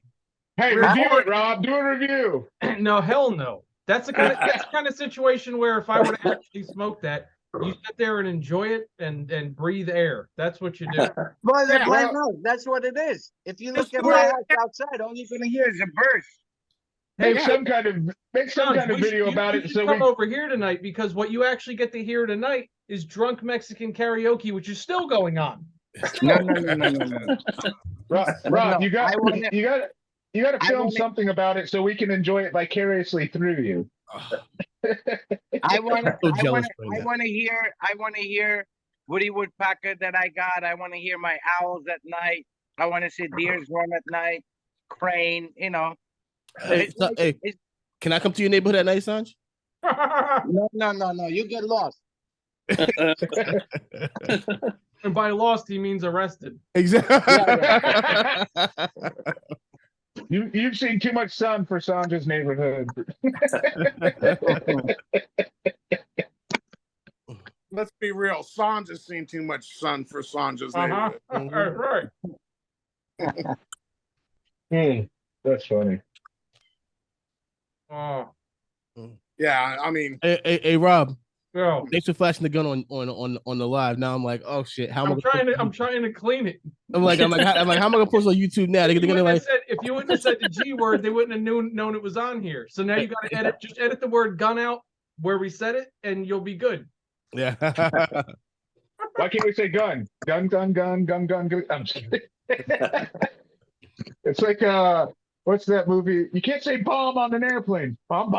Hey, Record. review it, Rob. Do a review. No, hell no. That's the kind of situation where if I were to actually smoke that, you sit there and enjoy it and breathe air. That's what you do. Well, Yeah, why well- not? That's what it is. If you look Just at do my it. house outside, all you're gonna hear is a bird. Hey, Make some kind of Sanj, video about you it. should So come we. over here tonight because what you actually get to hear tonight is drunk Mexican karaoke, which is still going on. No. Rob, No, you got I wanna- you got to I film wanna- something about it so we can enjoy it vicariously through you. I want to. so I jealous want right to. now. I want to hear Woody Woodpecker that I got. I want to hear my owls at night. I want to see deers run at night. Crane. You know. Hey, It's like- hey, it's- can I come to your neighborhood at night, Sanj? No. You get lost. And by lost, he means arrested. Exactly. You've seen too much sun for Sanja's neighborhood. Let's be real. Sanj has seen too much sun for Sanja's neighborhood. Right. That's funny. Oh, Yeah, I mean, Hey, Rob. yo. Thanks for flashing the gun on the live. Now I'm like, oh shit, how am I? I'm trying to clean it. I'm like, how am I gonna post on YouTube now? They're You gonna wouldn't like, have said, if you wouldn't have said the G word, they wouldn't have known it was on here. So now you got to just edit the word gun out where we said it, and you'll be good. yeah. Why can't we say gun? Gun. I'm just kidding. It's like what's that movie? You can't say bomb on an airplane. Bomb.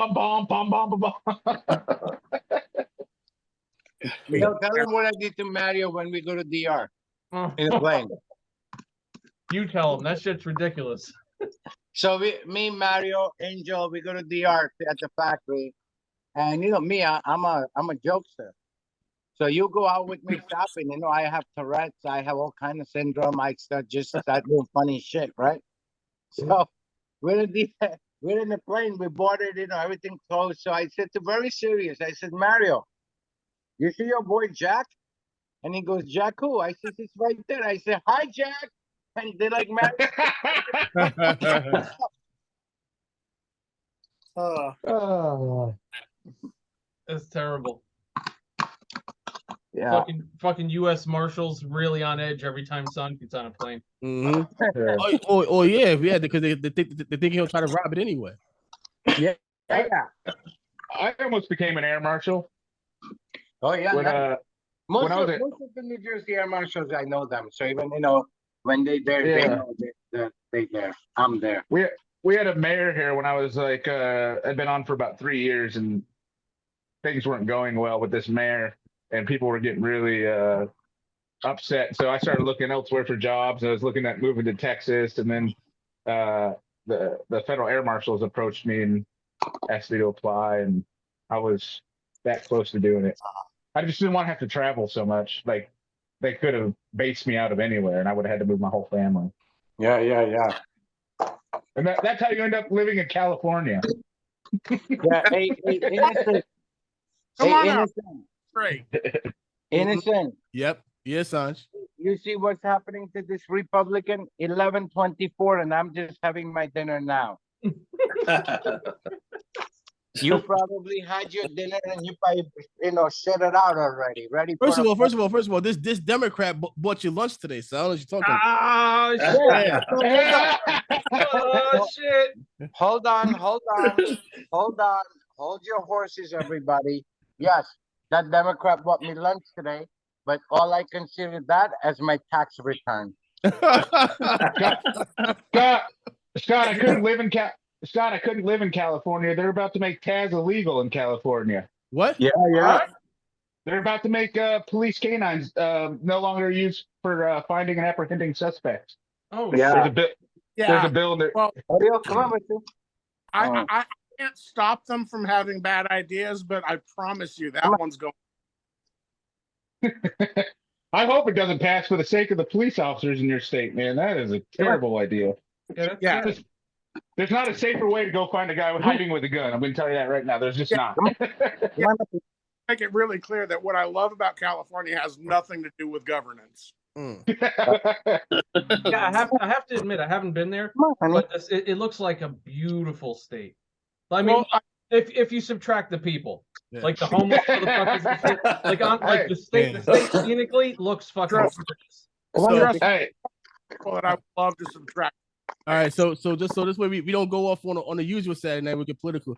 No, tell him what I did to Mario when we go to DR Oh, in a plane. you tell them that shit's ridiculous. So me, Mario, Angel, we go to DR at the factory, and you know me, I'm a jokester. So you go out with me shopping. You know I have Tourette's, I have all kind of syndrome. I start doing funny shit, right? So we're in the plane. We boarded, you know, everything closed. So I said to very serious. I said, Mario, you see your boy Jack? And he goes, Jack who? I said, he's right there. I said, hi, Jack. And they're like, Mario. Oh. That's terrible. Yeah. Fucking U.S. Marshals really on edge every time Son gets on a plane. Mm-hmm. Oh yeah, because they think he'll try to rob it anyway. Yeah. I almost became an air marshal Oh yeah. when Most when I of was at- the New Jersey Air Marshals, I know them. So even when they there, they Yeah. know that they there. I'm there. we had a mayor here when I was like I'd been on for about 3 years and things weren't going well with this mayor and people were getting really upset. So I started looking elsewhere for jobs. I was looking at moving to Texas, and then the federal air marshals approached me and asked me to apply, and I was that close to doing it. I just didn't want to have to travel so much. Like they could have based me out of anywhere, and I would have had to move my whole family. Yeah. And that's how you end up living in California. Yeah. Hey, innocent. come on out. Innocent. Straight. Innocent. Yep. Yes, Sanj. You see what's happening to this Republican? 11:24, and I'm just having my dinner now. You probably had your dinner and you probably, shit it out already. Ready? First of all, this Democrat bought you lunch today, so I don't know what you're talking about. Oh shit! Hold on. Hold your horses, everybody. Yes, that Democrat bought me lunch today, but all I consider that as my tax return. Scott, I couldn't live in California. They're about to make Taz illegal in California. What? Yeah. They're about to make police canines no longer used for finding and apprehending suspects. Oh Yeah. There's a bill. Yeah. There's a bill in there. Well, Ariel, come on with you. I can't stop them from having bad ideas, but I promise you that one's going. I hope it doesn't pass for the sake of the police officers in your state, man. That is a terrible idea. Yeah. There's not a safer way to go find a guy hiding with a gun. I'm going to tell you that right now. There's just not. Come on with you. make it really clear that what I love about California has nothing to do with governance. Yeah, I have to admit, I haven't been there, but it looks like a beautiful state. I mean, if you subtract the people, like the homeless motherfuckers and shit, like the state scenically looks fucking gorgeous. People that I would love to subtract. All right, so this way we don't go off on the usual Saturday night. We get political.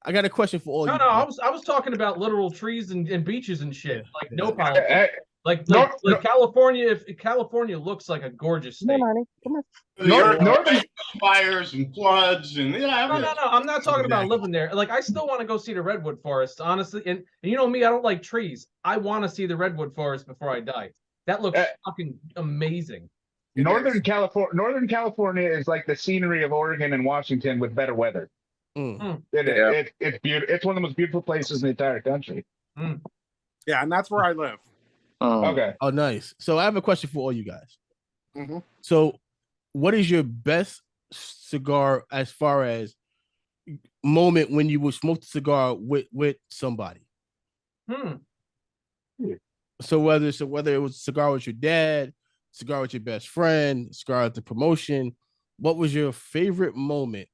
I got a question for all you. No, I was talking about literal trees and beaches and shit. Like no politics. Like California, if California looks like a gorgeous state. Northern fires and floods and no. I'm not talking about living there. Like I still want to go see the redwood forest, honestly. And you know me, I don't like trees. I want to see the redwood forest before I die. That looks fucking amazing. Northern California is like the scenery of Oregon and Washington with better weather. It's beautiful. It's one of the most beautiful places in the entire country. Yeah, and that's where I live. Okay. Oh, nice. So I have a question for all you guys. Mm-hmm. So, what is your best cigar as far as moment when you would smoke the cigar with somebody? So whether it was a cigar with your dad, cigar with your best friend, cigar at the promotion, what was your favorite moment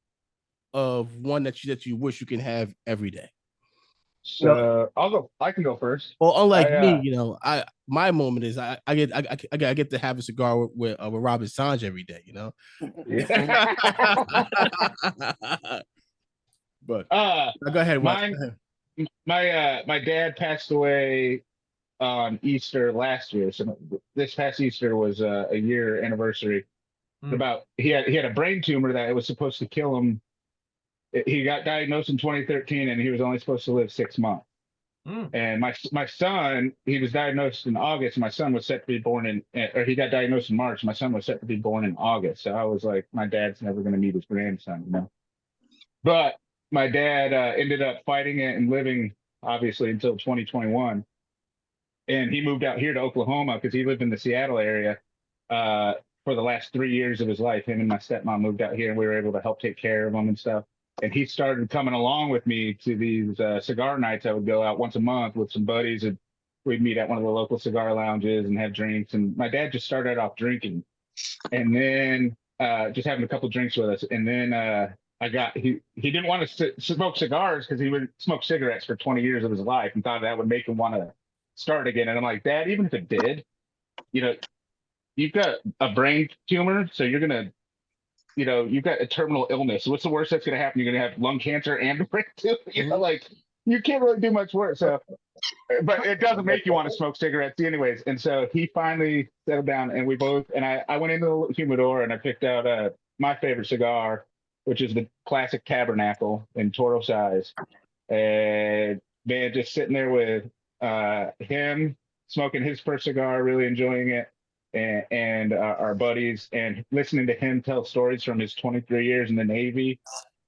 of one that you wish you can have every day? So I can go first. Well, unlike me, my moment is I get to have a cigar with Robert Sanj every day, But go ahead. My dad passed away on Easter last year. So this past Easter was a year anniversary. He had a brain tumor that was supposed to kill him. He got diagnosed in 2013, and he was only supposed to live 6 months. And my son, he was diagnosed in August. My son was set to be born or he got diagnosed in March. My son was set to be born in August. So I was like, my dad's never going to meet his grandson, But my dad ended up fighting it and living, obviously, until 2021. And he moved out here to Oklahoma because he lived in the Seattle area for the last 3 years of his life. Him and my stepmom moved out here, and we were able to help take care of him and stuff. And he started coming along with me to these cigar nights. I would go out once a month with some buddies, and we'd meet at one of the local cigar lounges and have drinks. And my dad just started off drinking, and then just having a couple drinks with us. And then he didn't want to smoke cigars because he would smoke cigarettes for 20 years of his life and thought that would make him want to start again. And I'm like, Dad, even if it did, you've got a brain tumor, so you're gonna. You've got a terminal illness. What's the worst that's going to happen? You're going to have lung cancer and a brain tumor. You can't really do much worse. So, but it doesn't make you want to smoke cigarettes anyways. And so he finally settled down, and I went into the humidor and I picked out my favorite cigar, which is the classic Tabernacle in Toro size. And man, just sitting there with him smoking his first cigar, really enjoying it. And our buddies, and listening to him tell stories from his 23 years in the Navy.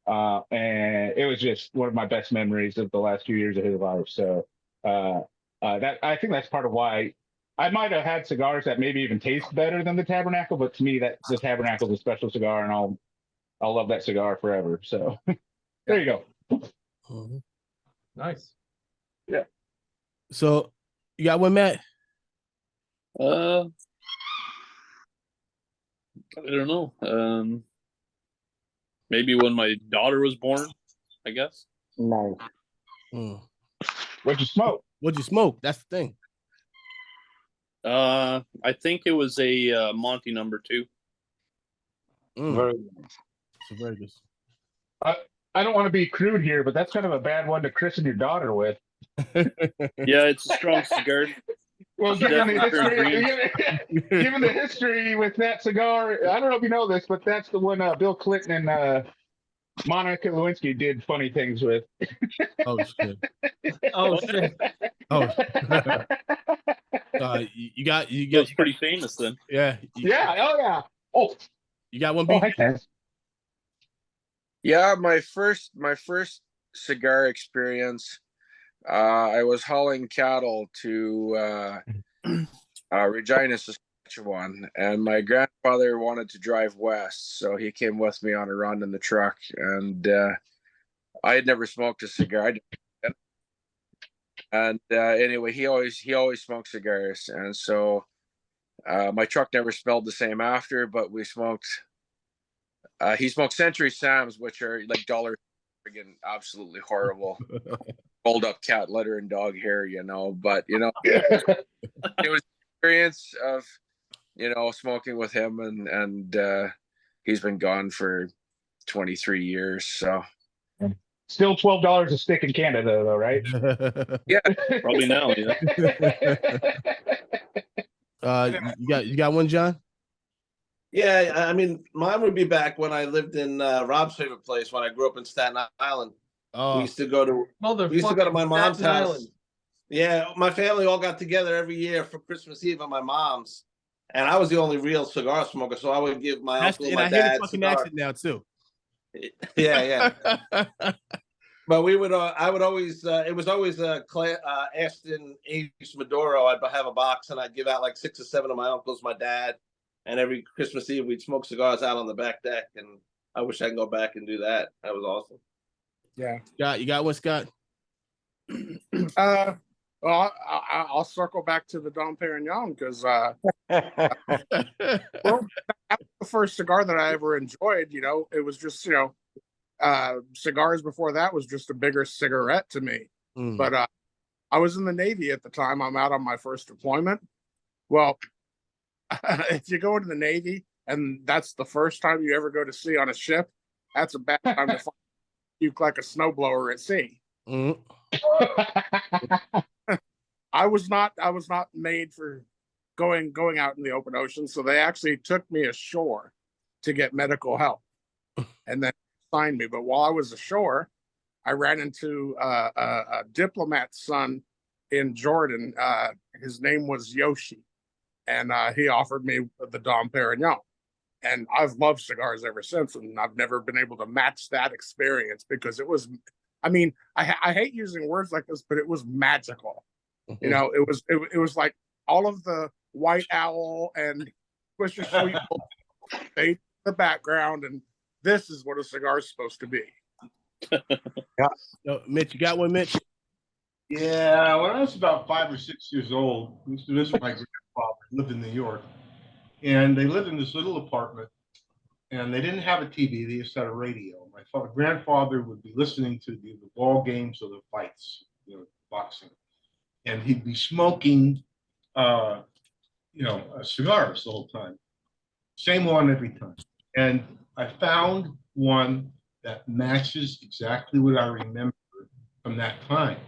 And it was just one of my best memories of the last few years of his life. So I think that's part of why I might have had cigars that maybe even taste better than the Tabernacle, but to me, that the Tabernacle is a special cigar, and I'll love that cigar forever. So there you go. Nice. Yeah. So you got one, Matt? I don't know. Maybe when my daughter was born, I guess. No. What'd you smoke? That's the thing. I think it was a Monty number 2. Very nice. So very good. I don't want to be crude here, but that's kind of a bad one to christen your daughter with. Yeah, it's a strong cigar. Well, given the history with that cigar, I don't know if you know this, but that's the one Bill Clinton and Monica Lewinsky did funny things with. Oh shit! Oh shit! Oh. You got. That's pretty famous then. Yeah. Yeah. Oh yeah. Oh, you got one. Yeah, my first cigar experience. I was hauling cattle to Regina, Saskatchewan, and my grandfather wanted to drive west, so he came with me on a run in the truck. And I had never smoked a cigar, And anyway, he always smoked cigars, and so my truck never smelled the same after. But we smoked. He smoked Century Sams, which are like dollar, friggin' absolutely horrible, rolled up cat litter and dog hair, you know. But you know, it was experience of smoking with him, and he's been gone for 23 years. So Still $12 a stick in Canada, though, right? yeah, Probably now, yeah. You got one, John? Yeah, I mean, mine would be back when I lived in Rob's favorite place when I grew up in Staten Island. We used to go to my mom's house. Island. Yeah, my family all got together every year for Christmas Eve at my mom's, and I was the only real cigar smoker. So I would give my uncle, and my dad, I hear the fucking accent now too. Yeah. But we would, I would always, it was always Aston Ace Maduro. I'd have a box and I'd give out like 6 or 7 of my uncles, my dad, and every Christmas Eve we'd smoke cigars out on the back deck. And I wish I could go back and do that. That was awesome. Yeah. Scott, you got one, Scott? Well, I'll circle back to the Dom Perignon because well, that was the first cigar that I ever enjoyed. It was just cigars before that was just a bigger cigarette to me. But I was in the Navy at the time. I'm out on my first deployment. Well, if you go into the Navy and that's the first time you ever go to sea on a ship, that's a bad time to puke like a snowblower at sea. I was not made for going out in the open ocean, so they actually took me ashore to get medical help, and then signed me. But while I was ashore, I ran into a diplomat's son in Jordan. His name was Yoshi, and he offered me the Dom Perignon. And I've loved cigars ever since, and I've never been able to match that experience because it was, I mean, I hate using words like this, but it was magical. It was like all of the White Owl and Twisted Sweet in the background, and this is what a cigar is supposed to be. Yeah. So, Mitch, you got one, Mitch? Yeah, when I was about 5 or 6 years old, I used to visit my grandfather, who lived in New York, and they lived in this little apartment, and they didn't have a TV; they just had a radio. My grandfather would be listening to the ball games or the fights, boxing, and he'd be smoking, cigars the whole time, same one every time. And I found one that matches exactly what I remember from that time.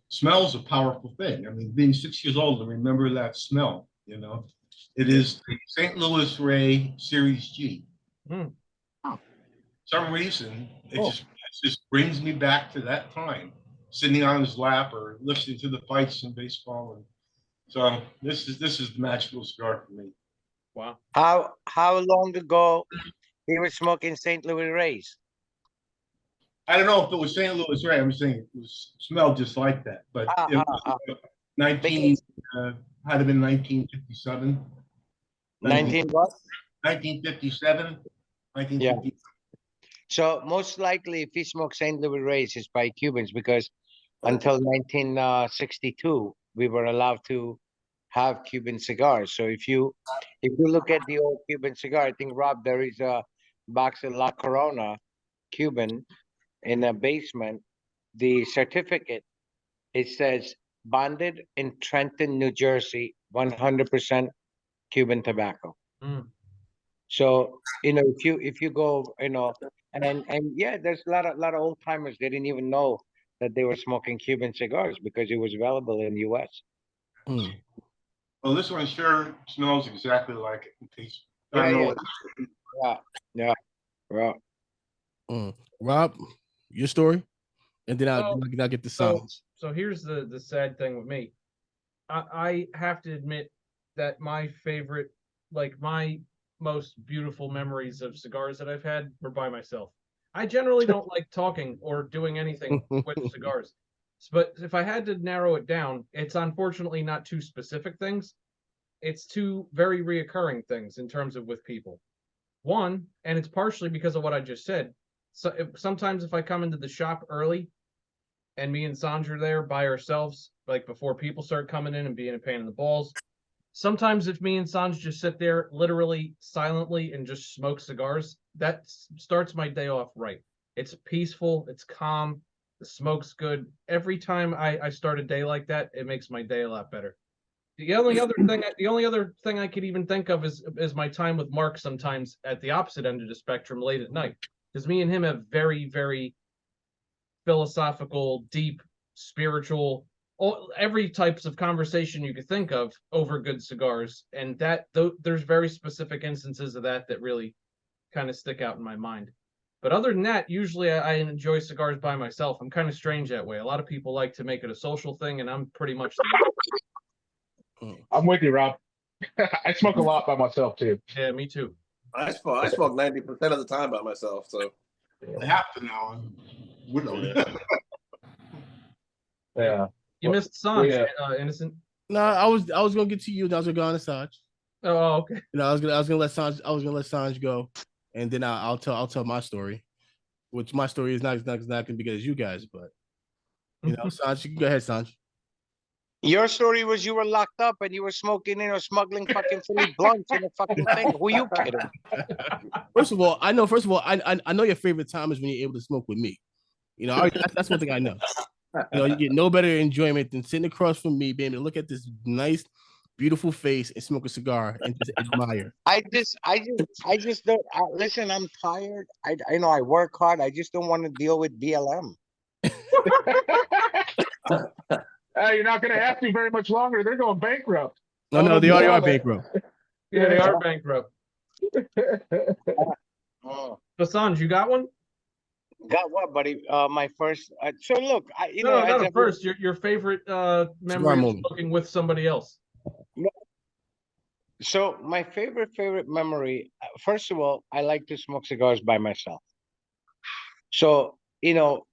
Smell's a powerful thing. I mean, being 6 years old to remember that smell, It is the St. Louis Ray Series G. For some reason, it just brings me back to that time, sitting on his lap or listening to the fights in baseball. And so this is the magical cigar for me. Wow. How long ago he was smoking St. Louis Rays? I don't know if it was St. Louis Ray. I'm saying it smelled just like that, but it was 19 had to been 1957. 19 what? 1957. 1957. So most likely, if he smoked St. Louis Rays, it's by Cubans because until 1962 we were allowed to have Cuban cigars. So if you look at the old Cuban cigar, I think, Rob, there is a box of La Corona Cuban in a basement. The certificate, it says bonded in Trenton, New Jersey, 100% Cuban tobacco. So if you go, and yeah, there's a lot of old timers. They didn't even know that they were smoking Cuban cigars because it was available in the U.S. Well, this one sure smells exactly like it. It tastes. Rob, your story, and then I'll get the signs. So here's the sad thing with me. I have to admit that my favorite, like my most beautiful memories of cigars that I've had were by myself. I generally don't like talking or doing anything with cigars. But if I had to narrow it down, it's unfortunately not two specific things. It's two very reoccurring things in terms of with people. One, and it's partially because of what I just said. So sometimes if I come into the shop early, and me and Sanj are there by ourselves, like before people start coming in and being a pain in the balls. Sometimes if me and Sanj just sit there literally silently and just smoke cigars, that starts my day off right. It's peaceful, it's calm, the smoke's good. Every time I start a day like that, it makes my day a lot better. The only other thing I could even think of is my time with Mark sometimes at the opposite end of the spectrum late at night. Because me and him have very, very philosophical, deep, spiritual, every types of conversation you could think of over good cigars, and there's very specific instances of that really kind of stick out in my mind. But other than that, usually I enjoy cigars by myself. I'm kind of strange that way. A lot of people like to make it a social thing, and I'm pretty much I'm with you, Rob. I smoke a lot by myself too. Yeah, me too. I smoke 90% of the time by myself. So I have to now. Yeah. You missed Sanj, Innocent. No, I was gonna get to you, and I was gonna go on Assange. Oh, okay. You know, I was gonna let Sanj go, and then I'll tell my story, which my story is not gonna be good as you guys, but you know, Sanj, you can go ahead, Sanj. Your story was you were locked up and you were smoking, smuggling fucking Philly blunts in a fucking thing. Who you kidding? First of all, I know your favorite time is when you're able to smoke with me. You know, that's one thing I know. You know, you get no better enjoyment than sitting across from me, being able to look at this nice, beautiful face and smoke a cigar and just admire. I just don't listen. I'm tired. I know I work hard. I just don't want to deal with BLM. You're not going to have to very much longer. They're going bankrupt. No, they already are bankrupt. Yeah, they are bankrupt. Oh. Sanj, you got one? Got what, buddy? My first. So look, not first. Your favorite memory of smoking with somebody else. No. So my favorite memory. First of all, I like to smoke cigars by myself. So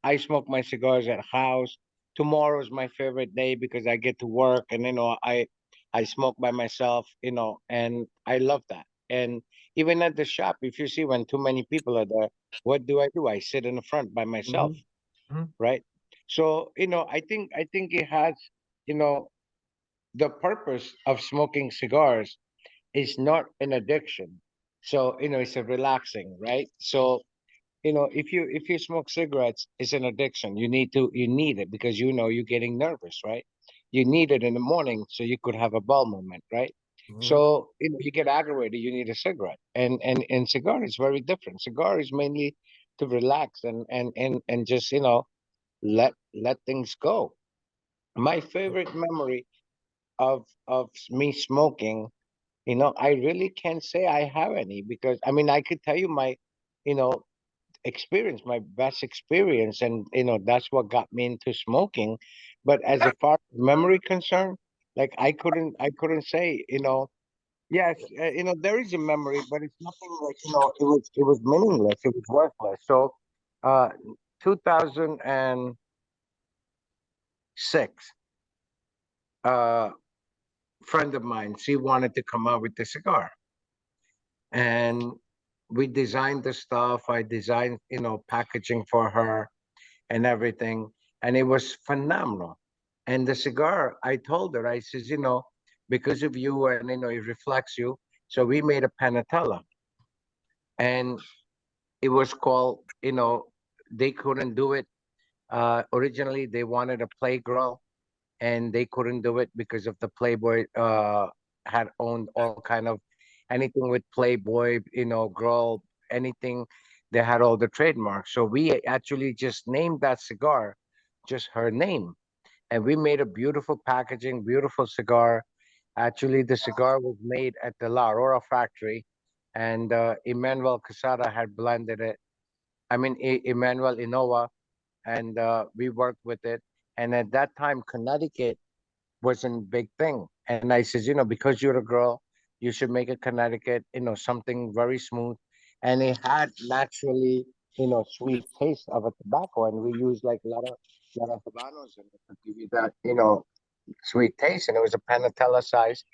I smoke my cigars at house. Tomorrow is my favorite day because I get to work and I smoke by myself. And I love that. And even at the shop, if you see when too many people are there, what do? I sit in the front by myself, right? So I think it has the purpose of smoking cigars is not an addiction. So it's a relaxing, right? So if you smoke cigarettes, it's an addiction. You need it because you're getting nervous, right? You need it in the morning so you could have a bowel movement, right? So you get aggravated, you need a cigarette. And cigar is very different. Cigar is mainly to relax and just let things go. My favorite memory of me smoking, I really can't say I have any because I could tell you my experience, my best experience, and that's what got me into smoking. But as far as memory concerned, like I couldn't say, yes, there is a memory, but it's nothing like it was meaningless, it was worthless. So 2006, friend of mine, she wanted to come out with the cigar, and we designed the stuff. I designed packaging for her and everything, and it was phenomenal. And the cigar, I told her, I says, because of you, and it reflects you, so we made a panatella, and it was called, they couldn't do it. Originally they wanted a Playgirl, and they couldn't do it because of the Playboy had owned all kind of anything with Playboy, girl, anything. They had all the trademarks. So we actually just named that cigar just her name. And we made a beautiful packaging, beautiful cigar. Actually, the cigar was made at the La Aurora factory, and Emmanuel Casada had blended it. Emmanuel Inoa, and we worked with it. And at that time, Connecticut wasn't a big thing. And I says, because you're a girl, you should make a Connecticut, something very smooth. And it had naturally, sweet taste of a tobacco. And we used like a lot of Habanos in it to give you that, sweet taste. And it was a panatella size.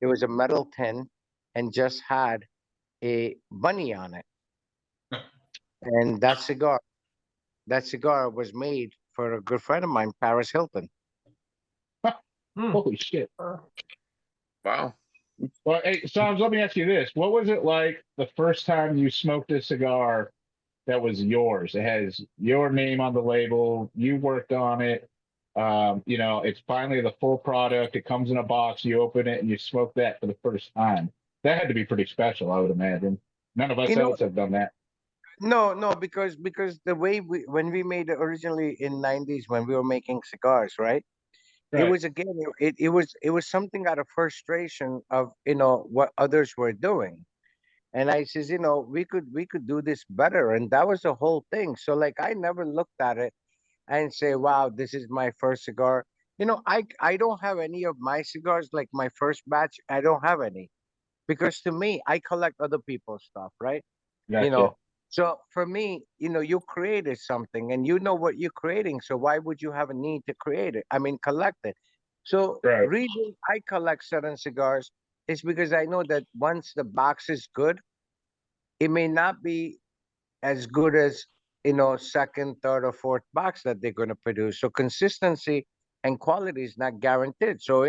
It was a metal tin and just had a bunny on it. And that cigar was made for a good friend of mine, Paris Hilton. Holy shit! Wow. Well, hey, Sanj, let me ask you this: what was it like the first time you smoked a cigar that was yours? It has your name on the label. You worked on it. You know, it's finally the full product. It comes in a box. You open it and you smoke that for the first time. That had to be pretty special, I would imagine. None of us You know, else have done that. no, because the way when we made it originally in '90s when we were making cigars, right? It Right. was again, it was something out of frustration of what others were doing. And I says, we could do this better. And that was the whole thing. So like I never looked at it and say, wow, this is my first cigar. I don't have any of my cigars, like my first batch, I don't have any. Because to me, I collect other people's stuff, right? You Gotcha. know, so for me, you created something and you know what you're creating. So why would you have a need to create it? I mean, collect it. So Right. reason I collect certain cigars is because I know that once the box is good, it may not be as good as second, third, or fourth box that they're going to produce. So consistency and quality is not guaranteed. So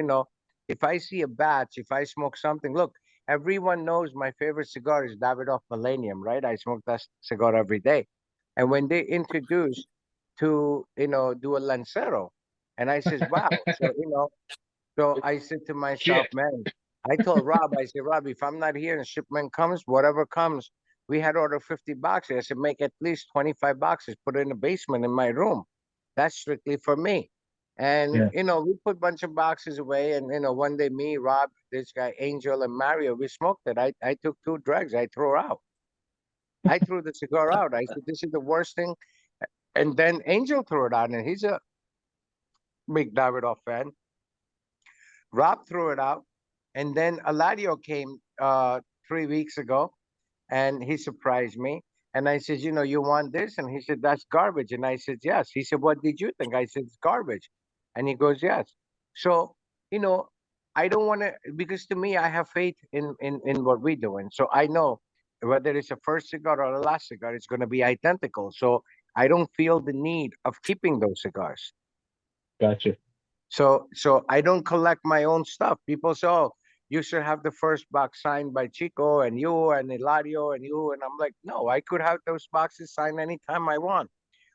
if I see a batch, if I smoke something, look, everyone knows my favorite cigar is Davidoff Millennium, right? I smoke that cigar every day. And when they introduce to do a Lancero, and I says, wow, so I said to myself, Shit. man, I told Rob, I said, Rob, if I'm not here and shipment comes, whatever comes, we had ordered 50 boxes. I said, make at least 25 boxes, put it in the basement in my room. That's strictly for me. And, Yeah. we put a bunch of boxes away. And, one day me, Rob, this guy, Angel, and Mario, we smoked it. I took 2 drugs. I threw out. I threw the cigar out. I said, this is the worst thing. And then Angel threw it out. And he's a big Davidoff fan. Rob threw it out, and then Eladio came 3 weeks ago, and he surprised me. And I said, you want this? And he said, that's garbage. And I said, yes. He said, what did you think? I said, it's garbage. And he goes, yes. So, you know, I don't want to, because to me, I have faith in what we're doing. So I know whether it's a first cigar or a last cigar, it's going to be identical. So I don't feel the need of keeping those cigars. Gotcha. So I don't collect my own stuff. People say, "Oh, you should have the first box signed by Chico and you and Eladio and you." And I'm like, no, I could have those boxes signed anytime I want.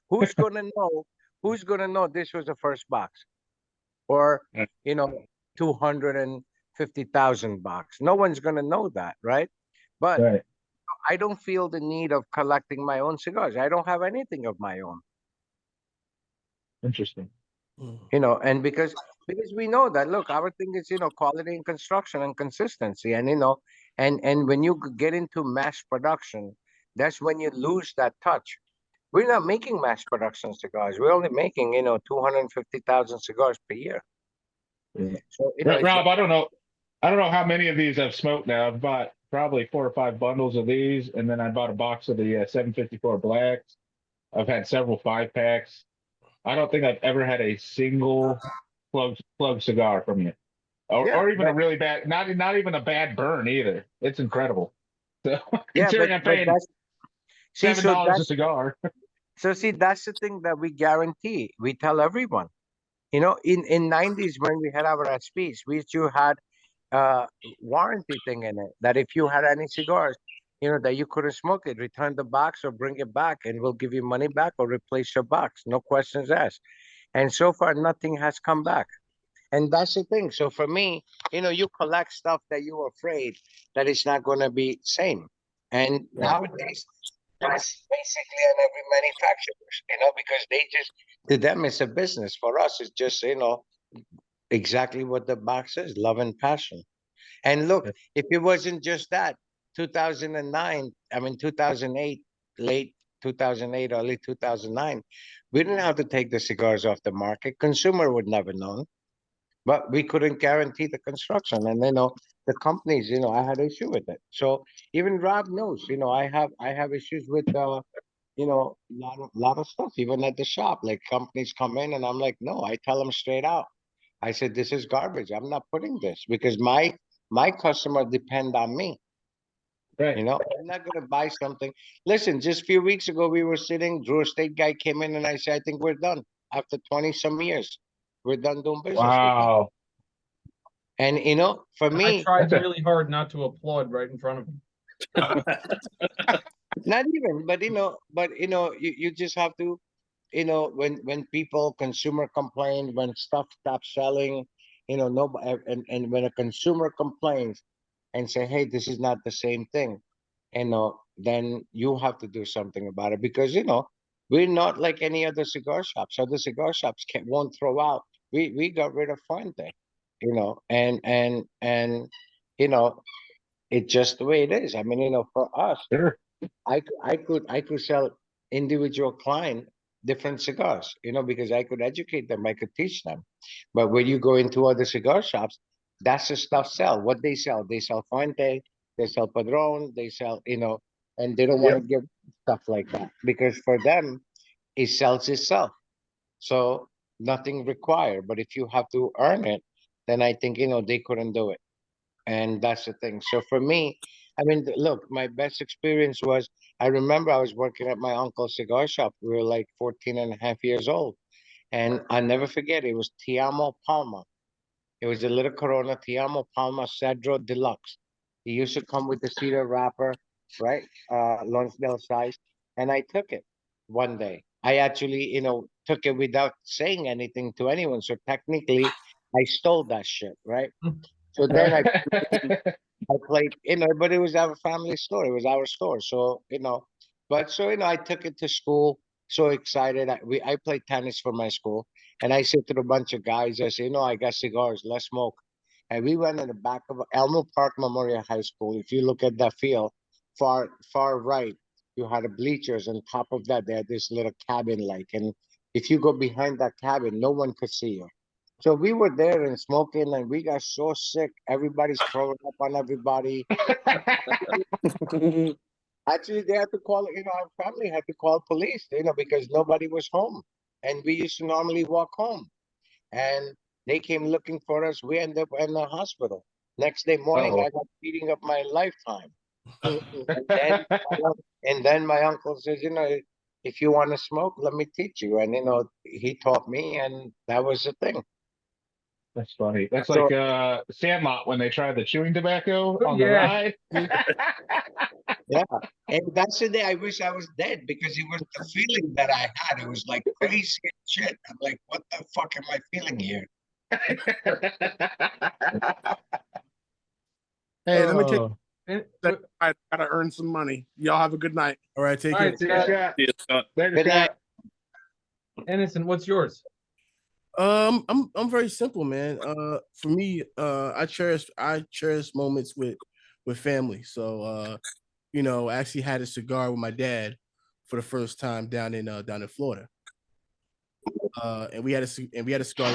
Who's gonna know? Who's gonna know this was the first box? Or Yeah. 250,000 box. No one's gonna know that, right? But Right. I don't feel the need of collecting my own cigars. I don't have anything of my own. Interesting. And because we know that, look, our thing is quality and construction and consistency, and and when you get into mass production, that's when you lose that touch. We're not making mass production cigars. We're only making 250,000 cigars per year. Yeah. So it's Rob, I don't know. I don't know how many of these I've smoked now. I've bought probably 4 or 5 bundles of these, and then I bought a box of the 754 blacks. I've had several 5 packs. I don't think I've ever had a single plug cigar from you, yeah, or even a but really bad, not even a bad burn either. It's incredible. So yeah, considering I'm but paying that's see, $7 a cigar. see, that's the thing that we guarantee. We tell everyone. In '90s when we had our SPs, we used to had uh warranty thing in it that if you had any cigars, that you couldn't smoke it, return the box or bring it back, and we'll give you money back or replace your box, no questions asked. And so far, nothing has come back. And that's the thing. So for me, you collect stuff that you're afraid that it's not going to be same. And nowadays, that's basically on every manufacturer, because they just, to them, it's a business. For us, it's just, exactly what the box is, love and passion. And look, if it wasn't just that, 2009, I mean, 2008, late 2008, early 2009, we didn't have to take the cigars off the market. Consumer would never know, but we couldn't guarantee the construction. And the companies, I had issue with it. So even Rob knows, I have issues with lot of stuff, even at the shop. Like companies come in and I'm like, no, I tell them straight out. I said, this is garbage. I'm not putting this because my customer depend on me. Right. I'm not gonna buy something. Listen, just a few weeks ago we were sitting, Drew Estate guy came in and I said, I think we're done. after 20 some years. We're done doing business with them. Wow. And for I me, tried really hard not to applaud right in front of him. not even, but you just have to, when people consumer complain, when stuff stops selling, nobody, and when a consumer complains and say, hey, this is not the same thing, then you have to do something about it, because we're not like any other cigar shops. Other cigar shops won't throw out. We got rid of Fuente, and it's just the way it is. I mean, for us, Sure. I could sell individual client different cigars, because I could educate them, I could teach them. But when you go into other cigar shops, that's the stuff sell. What they sell Fuente, they sell Padron, they sell, and they don't want to give stuff like that, because for them, it sells itself. So nothing required. But if you have to earn it, then I think, they couldn't do it. And that's the thing. So for me, I mean, look, my best experience was, I remember I was working at my uncle's cigar shop. We were like 14 and a half years old. And I'll never forget, it was Tiamo Palma. It was a little Corona Tiamo Palma Cedro Deluxe. It used to come with the cedar wrapper, right? Lonsdale size. And I took it one day. I actually, took it without saying anything to anyone. So technically, I stole that shit, right? So then I played, but it was our family store. It was our store. So, I took it to school, so excited. I played tennis for my school, and I said to a bunch of guys, I said, I got cigars, let's smoke. And we went in the back of Elmo Park Memorial High School. If you look at that field, far right, you had the bleachers. On top of that, they had this little cabin and if you go behind that cabin, no one could see you. So we were there and smoking, and we got so sick. Everybody's throwing up on everybody. Actually, they had to call, our family had to call police, because nobody was home. And we used to normally walk home. And they came looking for us. We ended up in the hospital. Next day morning, I got beating up my lifetime. And then my uncle says, if you want to smoke, let me teach you. And, he taught me, and that was the thing. That's funny. That's So- like Sandlot when they tried the chewing tobacco on the Yeah. ride. Yeah, and that's the day I wish I was dead, because it was the feeling that I had. It was like crazy shit. I'm like, what the fuck am I feeling here? Hey, let me take. Oh. And, I gotta earn some money. Y'all have a good night. All right, take all care. right, See you, Scott. See you, Scott. Later, Good night. Scott. Innocent, what's yours? I'm very simple, man. For me, I cherish moments with family. So I actually had a cigar with my dad for the first time down in Florida. And we had a cigar.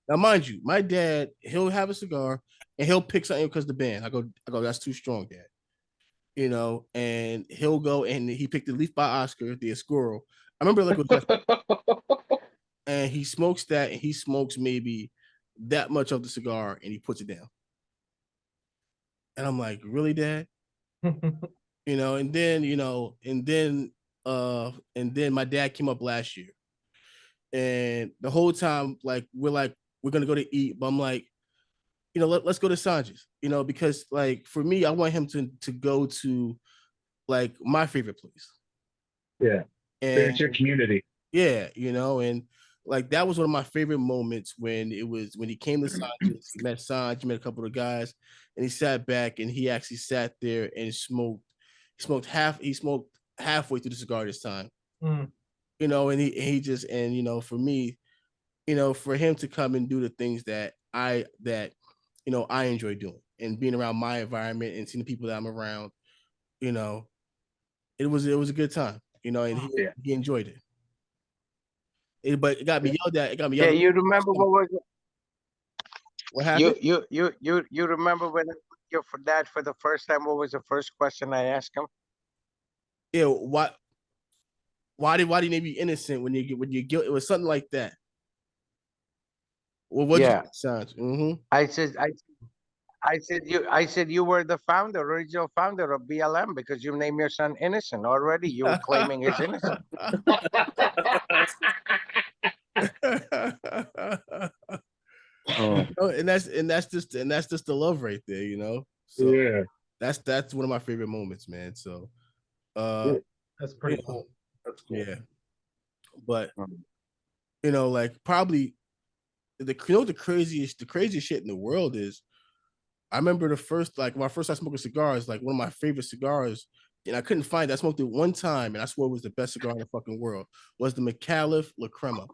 Now, mind you, my dad, he'll have a cigar and he'll pick something because the band. I go, that's too strong, Dad. And he'll go and he picked the Leaf by Oscar, the Escuro. I remember like it was and he smokes that, and he smokes maybe that much of the cigar, and he puts it down. And I'm like, really, Dad? And then my dad came up last year, and the whole time, we're gonna go to eat, but I'm like, let's go to Sanj's, because like for me, I want him to go to like my favorite place. Yeah. And It's your community. yeah, and like that was one of my favorite moments when he came to Sanj's, he met Sanj, he met a couple of guys, and he sat back and he actually sat there and smoked. He smoked halfway through the cigar this time. Mm. And he just, and for me, for him to come and do the things that I enjoy doing, and being around my environment and seeing the people that I'm around, it was a good time, and he enjoyed it. But it got me yelled at. It got me Yeah, yelled at. you remember what was it? What happened? You remember when your dad for the first time? What was the first question I asked him? Yeah, why did you be innocent when you guilt? It was something like that. Well, what Yeah. you Sanj? Mm-hmm. I said you were the original founder of BLM, because you named your son Innocent already. You were claiming his innocence. And that's just the love right there, you know. So Yeah. that's one of my favorite moments, man. So That's pretty you know, cool. That's cool. yeah. But you know, like probably the craziest shit in the world is I remember the first like when I first started smoking cigars, like one of my favorite cigars, and I couldn't find it. I smoked it one time and I swore it was the best cigar in the fucking world, was the McAuliffe La Crema.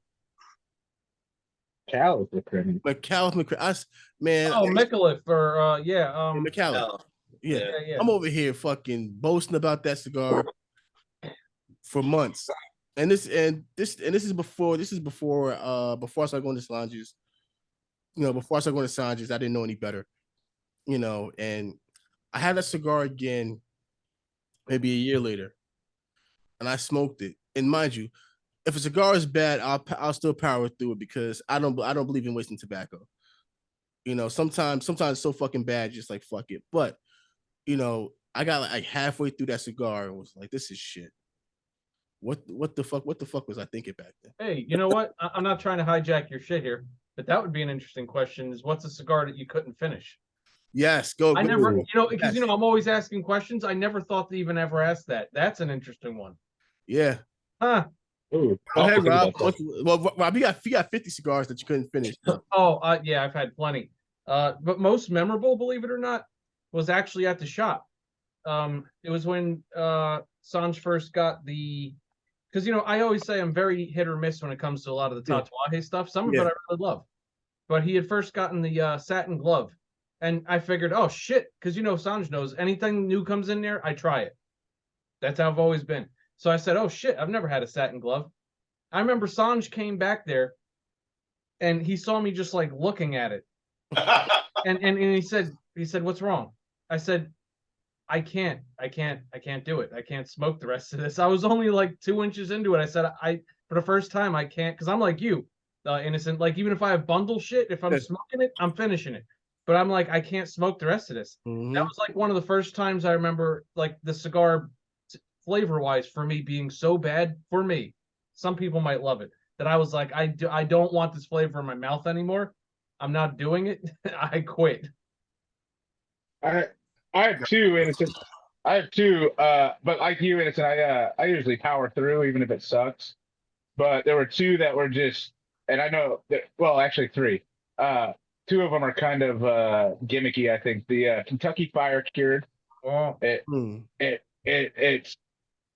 McAuliffe, man. Oh, Micallef or McAuliffe. Oh, Yeah. yeah. I'm over here fucking boasting about that cigar for months. And this is before before I started going to Sanj's. You know, before I started going to Sanj's, I didn't know any better. You know, and I had a cigar again maybe a year later, and I smoked it. And mind you, if a cigar is bad, I'll still power through it because I don't believe in wasting tobacco. You know, sometimes it's so fucking bad, just like fuck it. But you know, I got like halfway through that cigar and was like, this is shit. What the fuck was I thinking back then? Hey, you know what? I'm not trying to hijack your shit here, but that would be an interesting question: is what's a cigar that you couldn't finish? Yes, go. I never, you know, because Yes. I'm always asking questions. I never thought to even ever ask that. That's an interesting one. Yeah. Huh? Ooh, Go ahead, Rob. Well, Rob, you got 50 cigars that you couldn't finish. Oh, yeah, I've had plenty. But most memorable, believe it or not, was actually at the shop. It was when Sanj first got the, because you know I always say I'm very hit or miss when it comes to a lot of the tatuaje stuff. Some of it I really love, but he had first gotten the satin glove, and I figured, oh shit, because you know Sanj knows anything new comes in there, I try it. That's how I've always been. So I said, oh shit, I've never had a satin glove. I remember Sanj came back there, and he saw me just like looking at it, and he said, what's wrong? I said, I can't do it. I can't smoke the rest of this. I was only like 2 inches into it. I said, for the first time, I can't, because I'm like you, innocent. Like, even if I have bundle shit, if I'm smoking it, I'm finishing it. But I'm like, I can't smoke the rest of this. Mm-hmm. That was like one of the first times I remember, like, the cigar flavor wise for me being so bad for me. Some people might love it. That I was like, I don't want this flavor in my mouth anymore. I'm not doing it. I quit. I have two, and it's just I have two, but like you, and it's I usually power through even if it sucks. But there were two that were just, and I know that, well, actually three. Two of them are kind of gimmicky. I think the Kentucky Fire Cured. Oh. It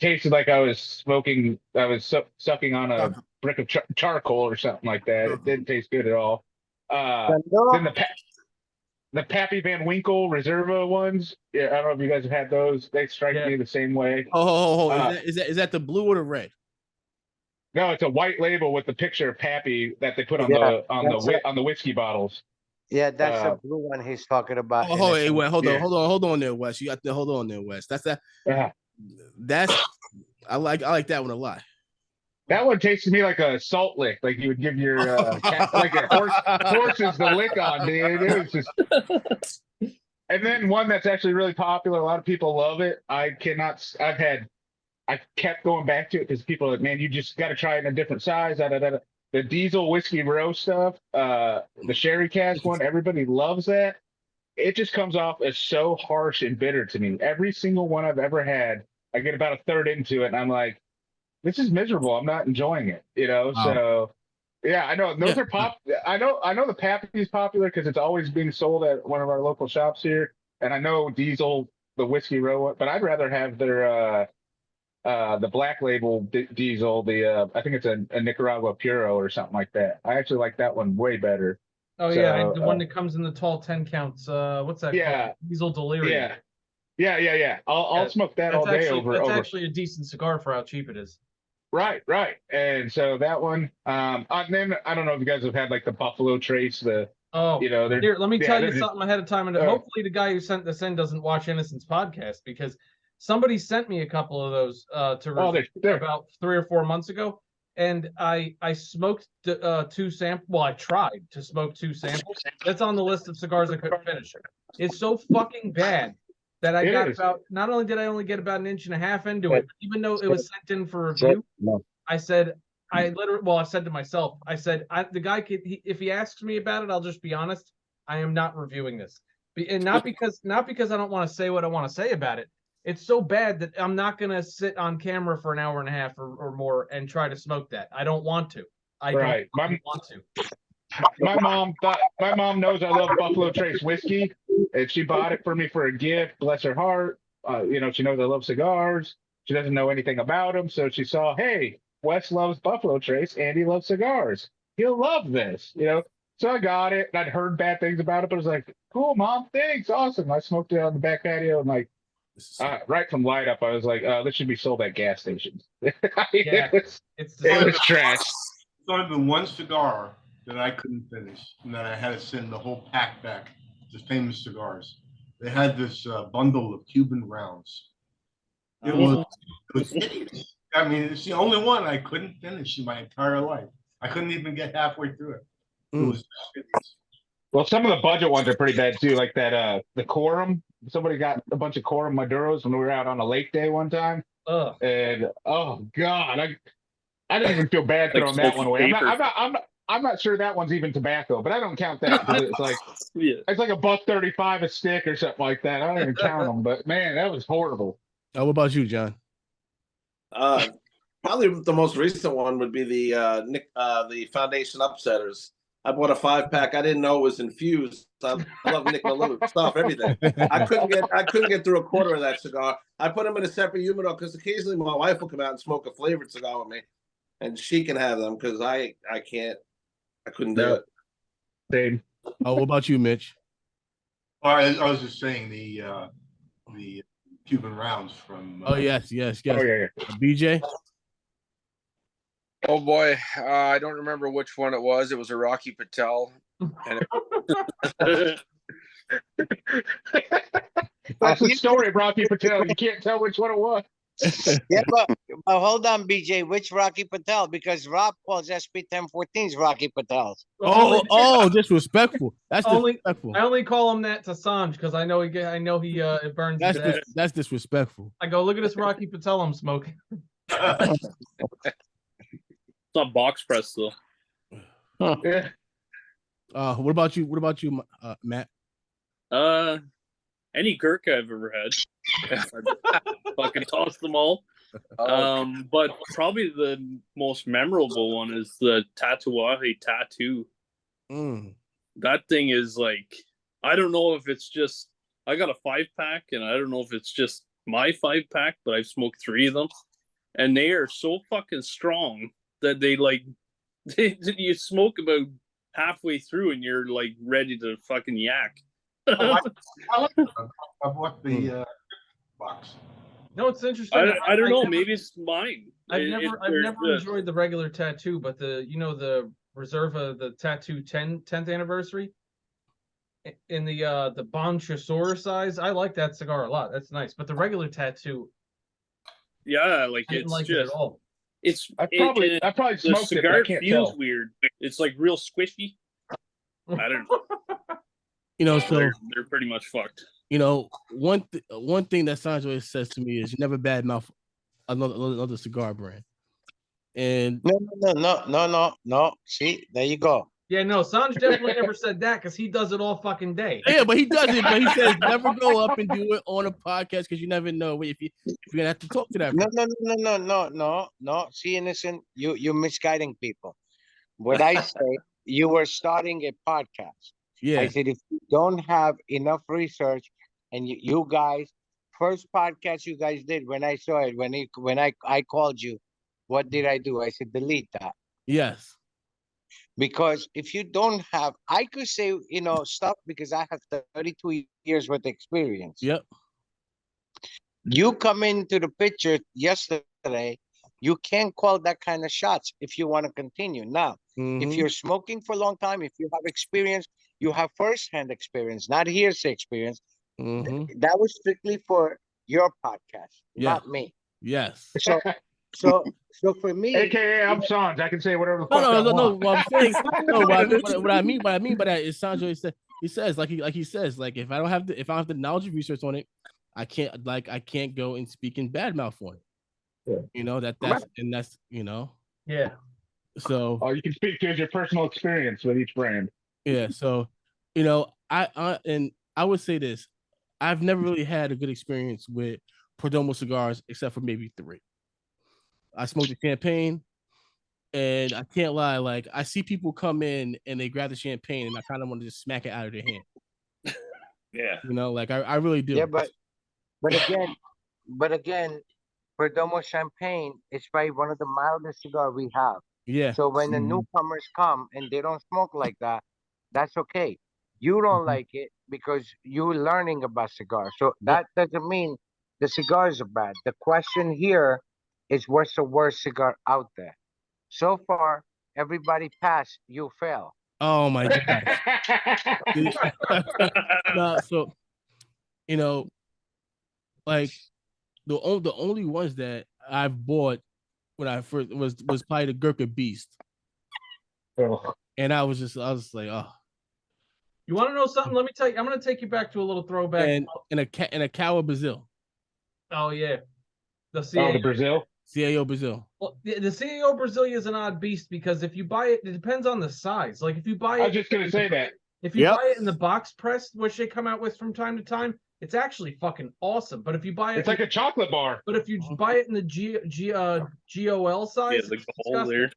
tasted like I was smoking. I was sucking on a brick of charcoal or something like that. It didn't taste good at all. Then the Pappy Van Winkle Reserva ones. Yeah, I don't know if you guys have had those. They strike me the same way. Oh, is that the blue or the red? No, it's a white label with the picture of Pappy that they put on the whiskey bottles. Yeah, that's the blue one he's talking about. Oh, hey, wait, hold on there, Wes. You got to hold on there, Wes. That's I like that one a lot. That one tastes to me like a salt lick, like you would give your cat, like a horses to lick on, dude. It was just. And then one that's actually really popular. A lot of people love it. I kept going back to it because people are like, man, you just got to try it in a different size. The Diesel Whiskey Row stuff, the Sherry Cask one, everybody loves that. It just comes off as so harsh and bitter to me. Every single one I've ever had, I get about a third into it, and I'm like, this is miserable. I'm not enjoying it, you know? Wow. So, yeah, I know. Those are pop. I know the Pappy is popular because it's always being sold at one of our local shops here. And I know Diesel, the Whiskey Row, but I'd rather have their the black label Diesel, I think it's a Nicaragua Puro or something like that. I actually like that one way better. Oh, so, yeah, the one that comes in the tall 10 counts. What's that called? Diesel Delirium. Yeah. I'll smoke that all day over. That's actually a decent cigar for how cheap it is. Right. And so that one. Then I don't know if you guys have had like the Buffalo Trace. Here, let me tell you something ahead of time, and hopefully the guy who sent this in doesn't watch Innocent's podcast, because somebody sent me a couple of those about 3 or 4 months ago, and I smoked 2 samples. Well, I tried to smoke 2 samples. That's on the list of cigars I couldn't finish. It's so fucking bad that I got about. Not only did I only get about 1.5 inches into it, even though it was sent in for review, I said I literally, well, I said to myself, I said, the guy could, if he asks me about it, I'll just be honest. I am not reviewing this, and not because I don't want to say what I want to say about it. It's so bad that I'm not gonna sit on camera for an hour and a half or more and try to smoke that. I don't want to. I don't want to. My mom knows I love Buffalo Trace whiskey, and she bought it for me for a gift. Bless her heart. She knows I love cigars. She doesn't know anything about them, so she saw, hey, Wes loves Buffalo Trace, and he loves cigars. He'll love this, So I got it, and I'd heard bad things about it, but I was like, cool, Mom, thanks, awesome. I smoked it on the back patio, and right from light up, I was like, this should be sold at gas stations. Yeah, it was trash. It's only been one cigar that I couldn't finish, and then I had to send the whole pack back to Famous Cigars. They had this bundle of Cuban rounds. It was hideous. I mean, it's the only one I couldn't finish in my entire life. I couldn't even get halfway through it. It was hideous. Well, some of the budget ones are pretty bad too, like that the Corum. Somebody got a bunch of Corum Maduros when we were out on a lake day one time. And oh god, I didn't even feel bad throwing that one away. I'm not sure that one's even tobacco, but I don't count that because it's like it's like $1.35 a stick or something like that. I don't even count them. But man, that was horrible. What about you, John? Probably the most recent one would be the Foundation Upsetters. I bought a 5-pack. I didn't know it was infused. I love Nick Malou stuff, everything. I couldn't get through a quarter of that cigar. I put them in a separate humidor because occasionally my wife will come out and smoke a flavored cigar with me, and she can have them because I can't. I couldn't do it. Same. What about you, Mitch? I was just saying the Cuban rounds from. Oh yes. Oh yeah. BJ. Oh boy, I don't remember which one it was. It was a Rocky Patel. And That's the story of Rocky Patel. You can't tell which one it was. Yeah, but hold on, BJ. Which Rocky Patel? Because Rob calls SP 1014s Rocky Patels. Oh, disrespectful. That's disrespectful. I only call him that to Sanj because I know he it burns. That's disrespectful. I go, look at this Rocky Patel I'm smoking. It's not box press though. Yeah. What about you, Matt? Any Gurkha I've ever had. I fucking toss them all. But probably the most memorable one is the Tatuaje Tattoo. That thing is like, I don't know if it's just, I got a 5-pack and I don't know if it's just my 5-pack, but I've smoked 3 of them. And they are so fucking strong that you smoke about halfway through and you're like ready to fucking yak. I bought the box. No, it's interesting. I don't know. Maybe it's mine. I've never enjoyed the regular tattoo, but the Reserva, the tattoo 10th anniversary in the Bon Chasseur size. I like that cigar a lot. That's nice. But the regular tattoo, yeah, like I didn't it's like just it at all. I probably the smoked it, but cigar I can't feels tell. weird. It's like real squishy. I don't know. So they're pretty much fucked. One thing that Sanj always says to me is you never badmouth another cigar brand. And no. See, there you go. Yeah, no, Sanj definitely never said that because he does it all fucking day. Yeah, but he does it. But he says never go up and do it on a podcast because you never know if you're gonna have to talk to that. No. See, innocent, you're misguiding people. What I say, you were starting a podcast. Yeah. I said if you don't have enough research, and you guys, first podcast you guys did when I saw it, when I called you, what did I do? I said delete that. Yes. Because if you don't have, I could say, stuff because I have 32 years with experience. Yep. You come into the picture yesterday, you can't call that kind of shots if you want to continue. Now, if you're smoking for a long time, if you have experience, you have first-hand experience, not hearsay experience. That was strictly for your podcast, not me. Yes. So for me, AKA I'm Sanj. I can say whatever the fuck No. What I'm saying, what I mean by that is Sanj he says if I don't have the knowledge and research on it, I can't go and speak in bad mouth on it. Yeah. That's. Yeah. So you can speak to your personal experience with each brand. yeah, so I would say this: I've never really had a good experience with Perdomo cigars, except for maybe 3. I smoked the champagne, and I can't lie, like I see people come in and they grab the champagne, and I kind of want to just smack it out of their hand. Yeah. Like I really do. Yeah, but again, Perdomo Champagne is probably one of the mildest cigar we have. Yeah. So when the newcomers come and they don't smoke like that, that's okay. You don't like it because you're learning about cigars. So that doesn't mean the cigars are bad. The question here is what's the worst cigar out there? So far, everybody passed, you fail. Oh my god. No, so like the only ones that I've bought when I first was probably the Gurkha Beast. And I was like, oh. You want to know something? Let me tell you. I'm going to take you back to a little throwback. And a cow of Brazil. Oh yeah, the Brazil. CAO Brazil. Well, the CAO Brasilia is an odd beast because if you buy it, it depends on the size. Like if you buy it, I was just gonna say that. If you buy it in the box press, which they come out with from time to time, it's actually fucking awesome. But if you buy it, it's like a chocolate bar. But if you buy it in the GOL size, yeah, the gold there.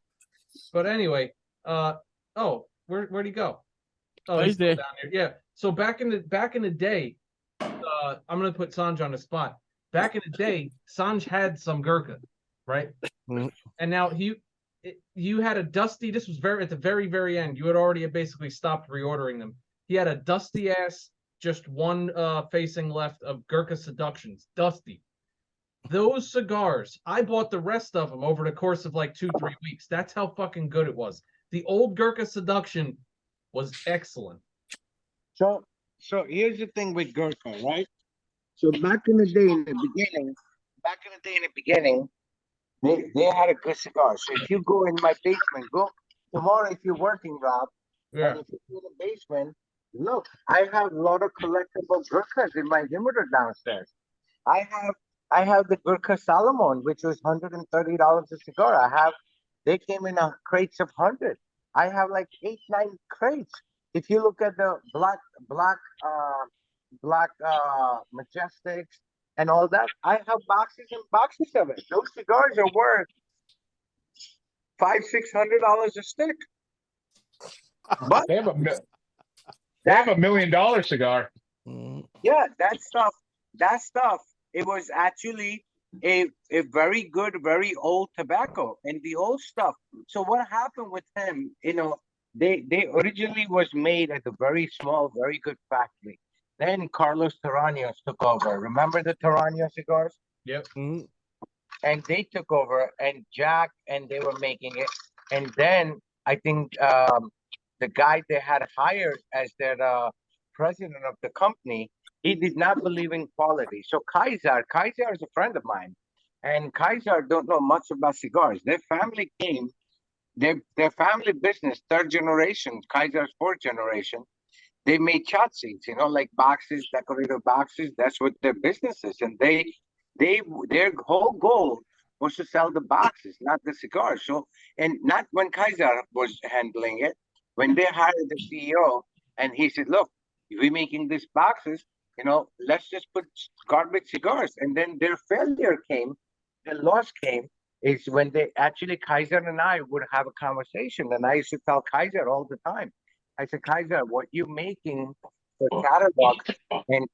But anyway, where'd he go? Oh, he's there. down here. Yeah. So back in the day, I'm gonna put Sanj on the spot. Back in the day, Sanj had some Gurkha, right? And now you had a dusty. This was at the very, very end. You had already basically stopped reordering them. He had a dusty ass, just one facing left of Gurkha Seductions, dusty. Those cigars, I bought the rest of them over the course of like 2-3 weeks. That's how fucking good it was. The old Gurkha Seduction was excellent. So here's the thing with Gurkha, right? So back in the beginning, they had a good cigar. So if you go in my basement, go tomorrow if you're working, Rob, and if you're in the basement, look, I have a lot of collectible Gurkhas in my humidor downstairs. I have the Gurkha Salomon, which was $130 a cigar. They came in crates of 100. I have like 8-9 crates. If you look at the black Majestics and all that, I have boxes and boxes of it. Those cigars are worth $500-600 a stick. But they have a $1 million cigar. Yeah, that stuff. It was actually a very good, very old tobacco and the old stuff. So what happened with them? They originally was made at a very small, very good factory. Then Carlos Terraños took over. Remember the Terraño cigars? Yep. And they took over, and Jack, and they were making it. And then I think the guy they had hired as their president of the company, he did not believe in quality. So Kaiser is a friend of mine, and Kaiser don't know much about cigars. Their family came, their family business, 3rd generation, Kaiser's 4th generation. They made shot seats, like boxes, decorative boxes. That's what their business is. And their whole goal was to sell the boxes, not the cigars. So, and not when Kaiser was handling it, when they hired the CEO, and he said, look, we're making these boxes, let's just put garbage cigars. And then their failure came, the loss came, is when Kaiser and I would have a conversation. And I used to tell Kaiser all the time, I said, Kaiser, what you're making for catalog, and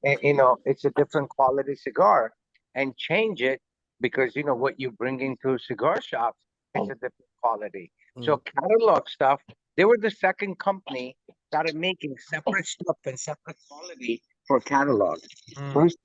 it's a different quality cigar, and change it because what you bring into cigar shops is a different quality. So catalog stuff, they were the second company started making separate stuff and separate quality for catalog. First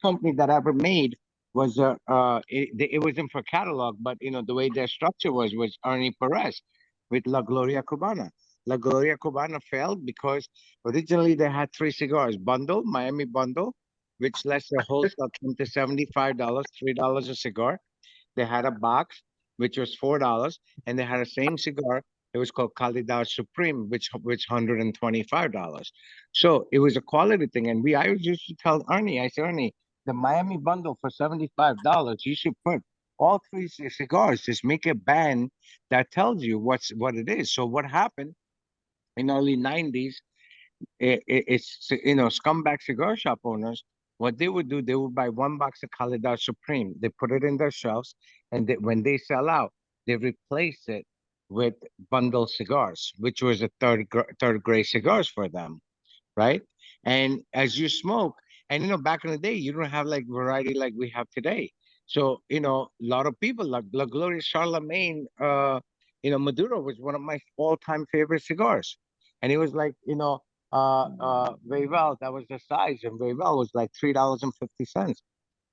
company that ever made was it wasn't for catalog, but the way their structure was Ernie Perez with La Gloria Cubana. La Gloria Cubana failed because originally they had 3 cigars: Miami Bundle, which lets their wholesale come to $75, $3 a cigar. They had a box, which was $4, and they had the same cigar. It was called Calidad Supreme, which $125. So it was a quality thing. And I used to tell Ernie, I said, Ernie, the Miami Bundle for $75, you should put all three cigars. Just make a band that tells you what it is. So what happened in early 90s? It's scumbag cigar shop owners. What they would do, they would buy one box of Calidad Supreme. They put it in their shelves, and when they sell out, they replace it with bundle cigars, which was a third grade cigars for them, right? And as you smoke, and back in the day, you don't have like variety like we have today. So a lot of people like La Gloria Charlemagne, Maduro was one of my all-time favorite cigars, and it was like Vevel, that was the size, and Vevel was like $3.50.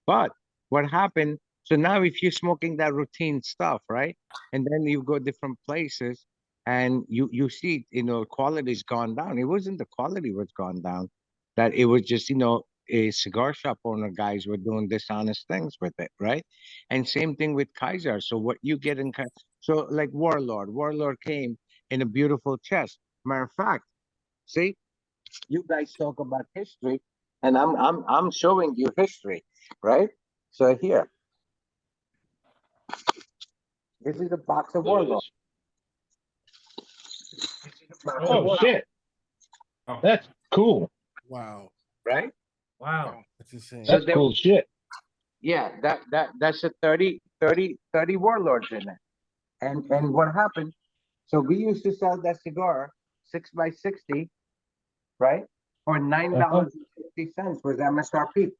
But what happened? So now, if you're smoking that routine stuff, right, and then you go different places, and you see, quality's gone down. It wasn't the quality was gone down, that it was just a cigar shop owner guys were doing dishonest things with it, right? And same thing with Kaiser. So what you get in so like Warlord came in a beautiful chest. Matter of fact, see, you guys talk about history, and I'm showing you history, right? So here, this is a box of Warlord. Oh shit, that's cool. Wow. Right? Wow. That's insane. That's cool shit. Yeah, that's a 30 Warlords in it. And what happened? So we used to sell that cigar 6x60, right? For $9.50 was MSRP.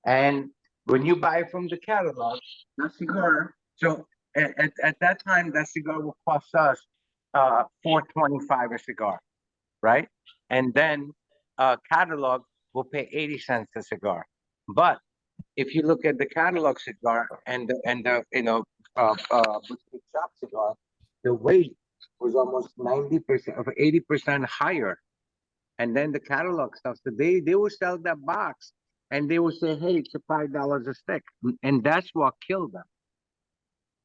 And when you buy from the catalog, that cigar, so at that time, that cigar will cost us $4.25 a cigar, right? And then catalog will pay 80 cents a cigar. But if you look at the catalog cigar and the boutique shop cigar, the weight was almost 90% or 80% higher. And then the catalog stuff, so they will sell that box, and they will say, hey, it's $5 a stick. And that's what killed them.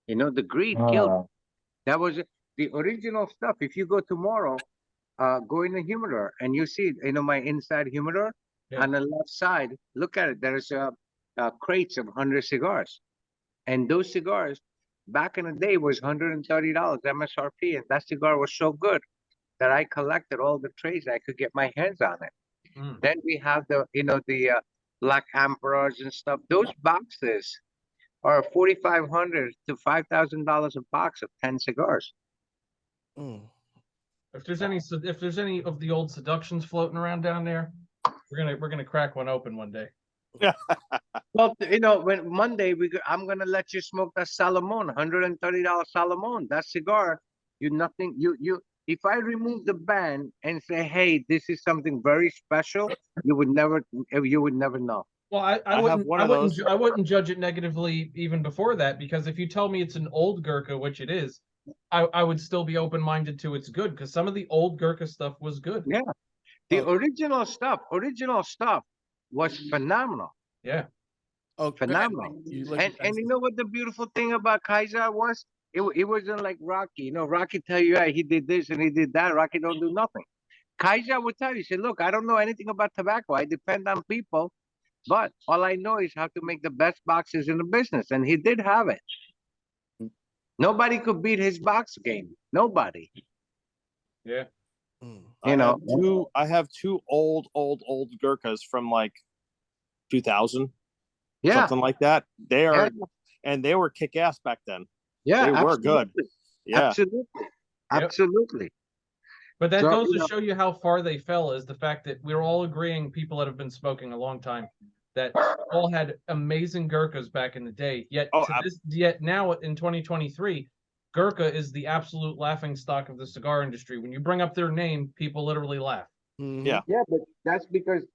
The greed killed them. That was the original stuff. If you go tomorrow, go in the humidor and you see, my inside humidor, on the left side, look at it. There's crates of 100 cigars. And those cigars, back in the day, was $130 MSRP. And that cigar was so good that I collected all the trays I could get my hands on it. Then we have the Black Emperors and stuff. Those boxes are $4,500 to $5,000 a box of 10 cigars. If there's any of the old seductions floating around down there, we're gonna crack one open one day. Well, when Monday I'm gonna let you smoke that Salomon, $130 Salomon. That cigar, you. If I remove the band and say, hey, this is something very special, you would never know. Well, I wouldn't judge it negatively even before that, because if you tell me it's an old Gurkha, which it is, I would still be open-minded to it's good, because some of the old Gurkha stuff was good. Yeah. The original stuff was phenomenal. Yeah. Oh, phenomenal. And you know what the beautiful thing about Kaiser was? It wasn't like Rocky. Rocky tell you, he did this and he did that. Rocky don't do nothing. Kaiser would tell you, say, look, I don't know anything about tobacco. I depend on people, but all I know is how to make the best boxes in the business. And he did have it. Nobody could beat his box game. Nobody. Yeah. I have two old Gurkhas from like 2000. Yeah. Something like that. And they were kick ass back then. Yeah, they were good. Yeah, absolutely. But that goes to show you how far they fell, is the fact that we're all agreeing, people that have been smoking a long time, that all had amazing Gurkhas back in the day. Yet now in 2023, Gurkha is the absolute laughing stock of the cigar industry. When you bring up their name, people literally laugh. Yeah, but that's because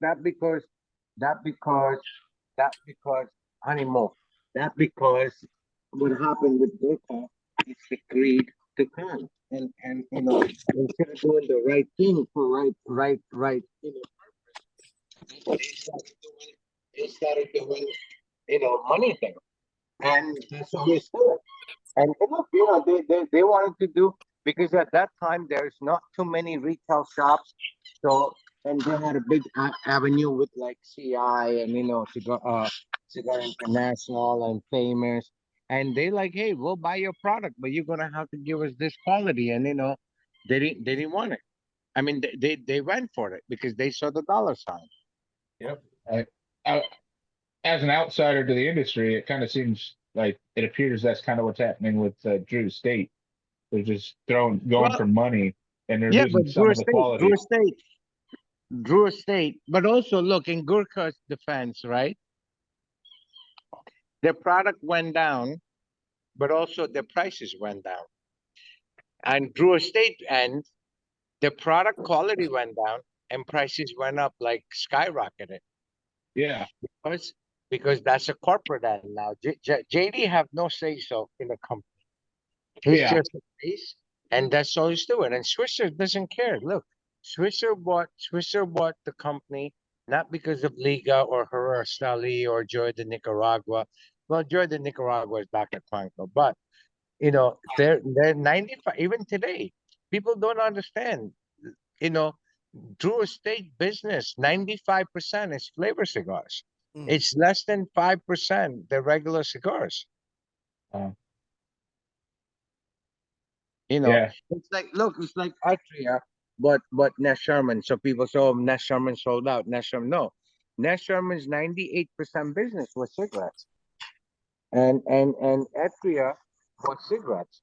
what happened with Gurkha is the greed to come, and instead of doing the right thing for right they started doing money thing, and that's what we started. And they wanted to do, because at that time there's not too many retail shops, so, and they had a big avenue with like CI and Cigar International and Famous. and they like, hey, we'll buy your product, but you're gonna have to give us this quality. And they didn't want it. I mean, they went for it because they saw the dollar sign. Yep. I, as an outsider to the industry, it kind of seems like it appears that's kind of what's happening with Drew Estate. They're just going Well, for money, and they're yeah, but losing some of the quality. Drew Estate. But also, look, in Gurkha's defense, right? Their product went down, but also their prices went down. And Drew Estate end, the product quality went down and prices went up like skyrocketed. Yeah, Because because that's a corporate end now. JD have no say so in the company. He's yeah, just a face, and that's all he's doing. And Swisher doesn't care. Look, Swisher bought the company not because of Liga or Herrera Stali or Joy de Nicaragua. Well, Joy de Nicaragua is back at Quanco, but they're 95 even today. People don't understand. You know, Drew Estate business, 95% is flavor cigars. It's less than 5% the regular cigars. uh, It's yeah. like, look, it's like Altria, but Ness Sherman. So people say, oh, Ness Sherman sold out. Ness Sherman, no. Ness Sherman's 98% business was cigarettes. And Altria was cigarettes.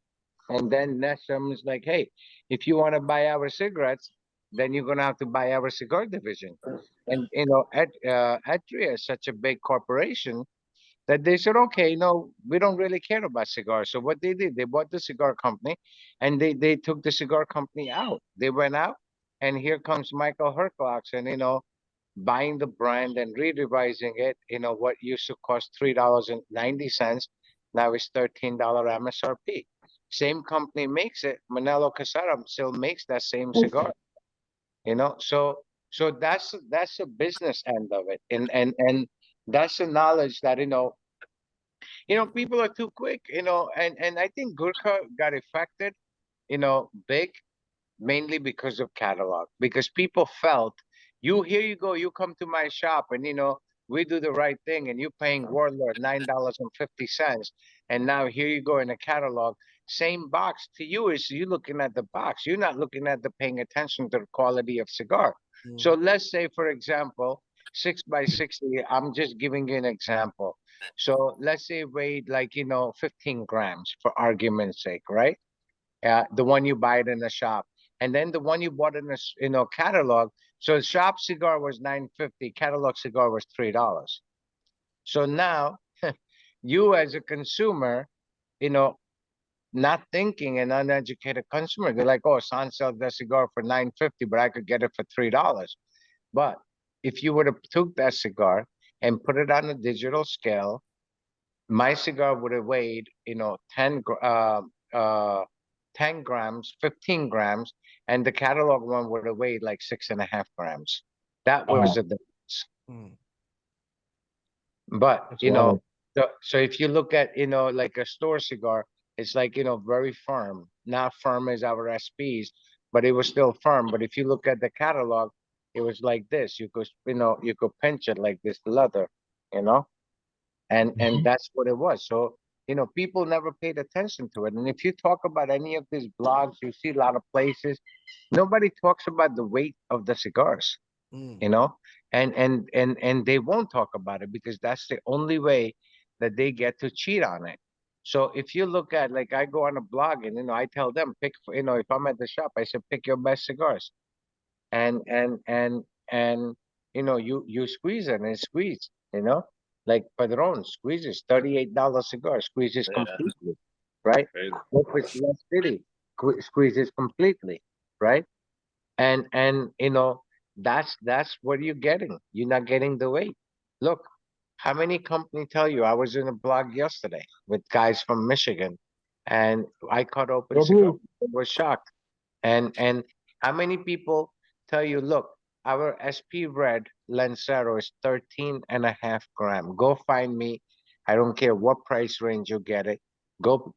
And then Ness Sherman's like, hey, if you want to buy our cigarettes, then you're gonna have to buy our cigar division. And Altria is such a big corporation that they said, okay, no, we don't really care about cigars. So what they did, they bought the cigar company, and they took the cigar company out. They went out, and here comes Michael Herclox, and buying the brand and re-revising it. What used to cost $3.90 now is $13 MSRP. Same company makes it. Manelo Casara still makes that same cigar. So that's the business end of it, and that's the knowledge that people are too quick, and I think Gurkha got affected, big, mainly because of catalog, because people felt, here you go, you come to my shop, and we do the right thing, and you're paying Warlord $9.50, and now here you go in a catalog, same box to you is you looking at the box, you're not looking at the paying attention to the quality of cigar. So let's say, for example, 6x60, I'm just giving you an example. So let's say weighed like 15 grams for argument's sake, right? The one you buy it in the shop, and then the one you bought in a catalog. So shop cigar was $9.50, catalog cigar was $3. So now you as a consumer, you know, not thinking, an uneducated consumer, they're like, oh, San sells that cigar for $9.50, but I could get it for $3. But if you would have took that cigar and put it on a digital scale, my cigar would have weighed, 10 grams, 15 grams, and the catalog one would have weighed like 6.5 grams. That was the difference. But, That's wild. so if you look at, like a store cigar, it's like, very firm, not firm as our SPs, but it was still firm. But if you look at the catalog, it was like this. You could pinch it like this leather, you know? And that's what it was. So, people never paid attention to it. And if you talk about any of these blogs, you see a lot of places, nobody talks about the weight of the cigars, and they won't talk about it because that's the only way that they get to cheat on it. So if you look at, like, I go on a blog and I tell them, pick, if I'm at the shop, I said, pick your best cigars, and you squeeze it and it squeeze, like Padron squeezes $38 cigar, squeezes completely, right? Opus Last City squeezes completely, right? And that's what you're getting. You're not getting the weight. Look, how many companies tell you? I was in a blog yesterday with guys from Michigan, and I cut open cigar, was shocked. And how many people tell you, look, our SP Red Lancero is 13.5 gram. Go find me. I don't care what price range you get it. Go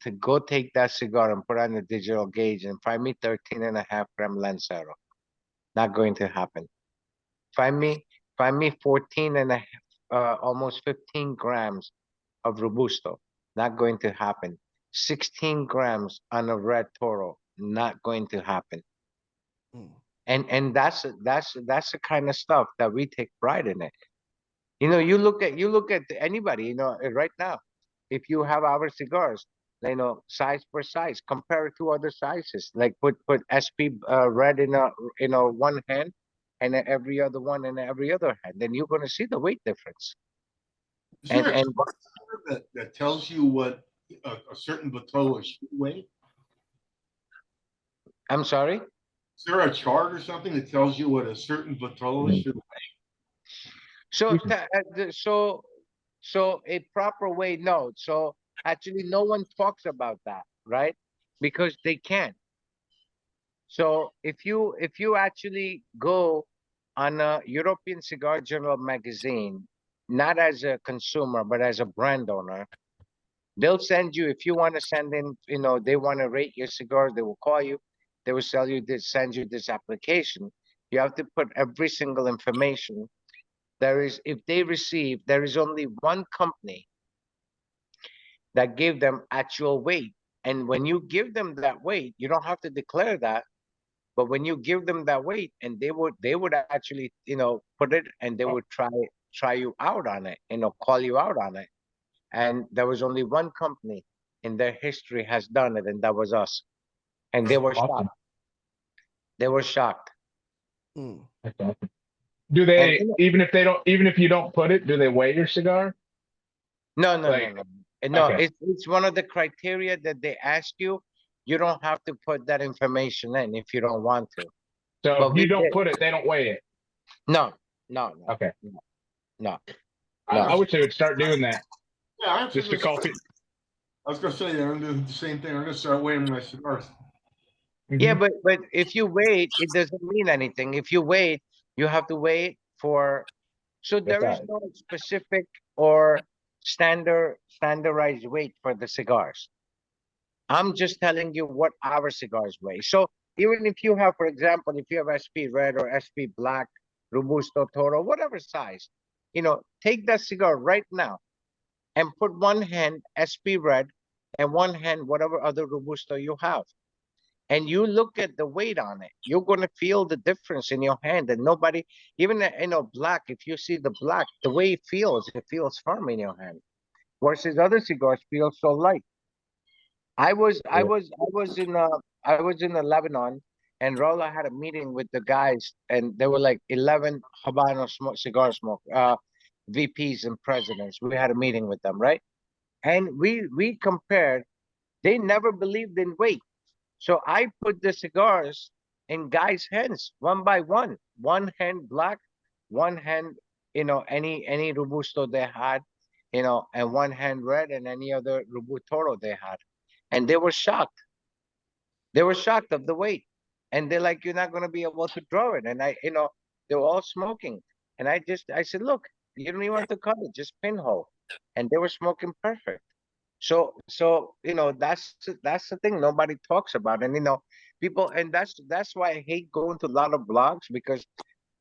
take that cigar and put on the digital gauge and find me 13.5 gram Lancero. Not going to happen. Find me 14 and a half, almost 15 grams of Robusto. not going to happen. 16 grams on a red Toro, not going to happen. And that's the kind of stuff that we take pride in it. You know, you look at anybody, you know, right now, if you have our cigars, you know, size per size, compare it to other sizes. Like put SP red in a one hand, and then every other one in every other hand, then you're gonna see the weight difference. Is there a And chart that tells you what a certain Vitola should weigh? I'm sorry. Is there a chart or something that tells you what a certain Vitola should weigh? So a proper way, no. So actually, no one talks about that, right? Because they can't. So if you actually go on a European Cigar Journal magazine, not as a consumer but as a brand owner, they'll send you, if you want to send in, you know, they want to rate your cigars, they will call you, they will send you this application. You have to put every single information. If they receive, there is only one company that give them actual weight. And when you give them that weight, you don't have to declare that. But when you give them that weight, and they would actually, you know, put it, and they would try you out on it, you know, call you out on it. And there was only one company in their history has done it, and that was us. And they were shocked. They were shocked. Do they, even if you don't put it, do they weigh your cigar? No. No, Okay. it's one of the criteria that they ask you. You don't have to put that information in if you don't want to. So But if you don't put it, they don't weigh it. No. Okay. No. I wish they would start doing that. Yeah, Just to call people. I was gonna say that I'm doing the same thing. I'm gonna start weighing my cigars. Yeah, but if you wait, it doesn't mean anything. If you wait, you have to wait for. So there is no specific or standardized weight for the cigars. I'm just telling you what our cigars weigh. So even if you have, for example, if you have SP Red or SP Black, Robusto, Toro, whatever size, you know, take that cigar right now and put one hand SP Red and one hand whatever other Robusto you have. And you look at the weight on it, you're going to feel the difference in your hand. And nobody, even, you know, black, if you see the black, the way it feels firm in your hand. Versus other cigars feel so light. I was in Lebanon, and Rolla had a meeting with the guys, and there were like 11 Habano cigar smoke VPs and presidents. We had a meeting with them, right? And we compared. They never believed in weight, so I put the cigars in guys' hands one by one. One hand black, one hand, you know, any Robusto they had, you know, and one hand red, and any other Robusto they had. And they were shocked. They were shocked of the weight. And they're like, you're not going to be able to draw it. And I, you know, they were all smoking. And I said, look, you don't even have to cut it, just pinhole. And they were smoking perfect. So, you know, that's the thing nobody talks about. And, you know, people, and that's why I hate going to a lot of blogs, because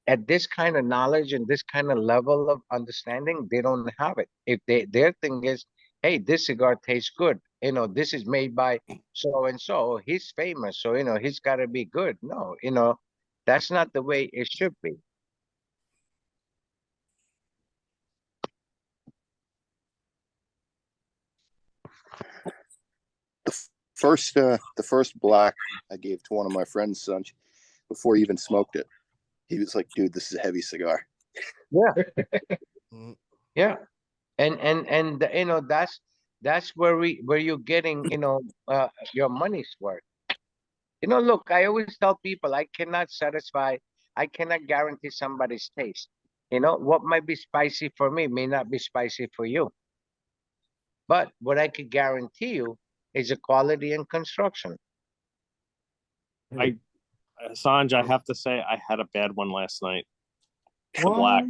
at this kind of knowledge and this kind of level of understanding, they don't have it. If their thing is, hey, this cigar tastes good, you know, this is made by so and so, he's famous, so, you know, he's got to be good. No, you know, that's not the way it should be. The first black I gave to one of my friends, Sanj, before he even smoked it. He was like, dude, this is a heavy cigar. Yeah. Yeah. And you know, that's where you're getting, you know, your money's worth. You know, look, I always tell people I cannot guarantee somebody's taste. You know, what might be spicy for me may not be spicy for you. But what I could guarantee you is the quality and construction. Sanj, I have to say, I had a bad one last night. The What? black.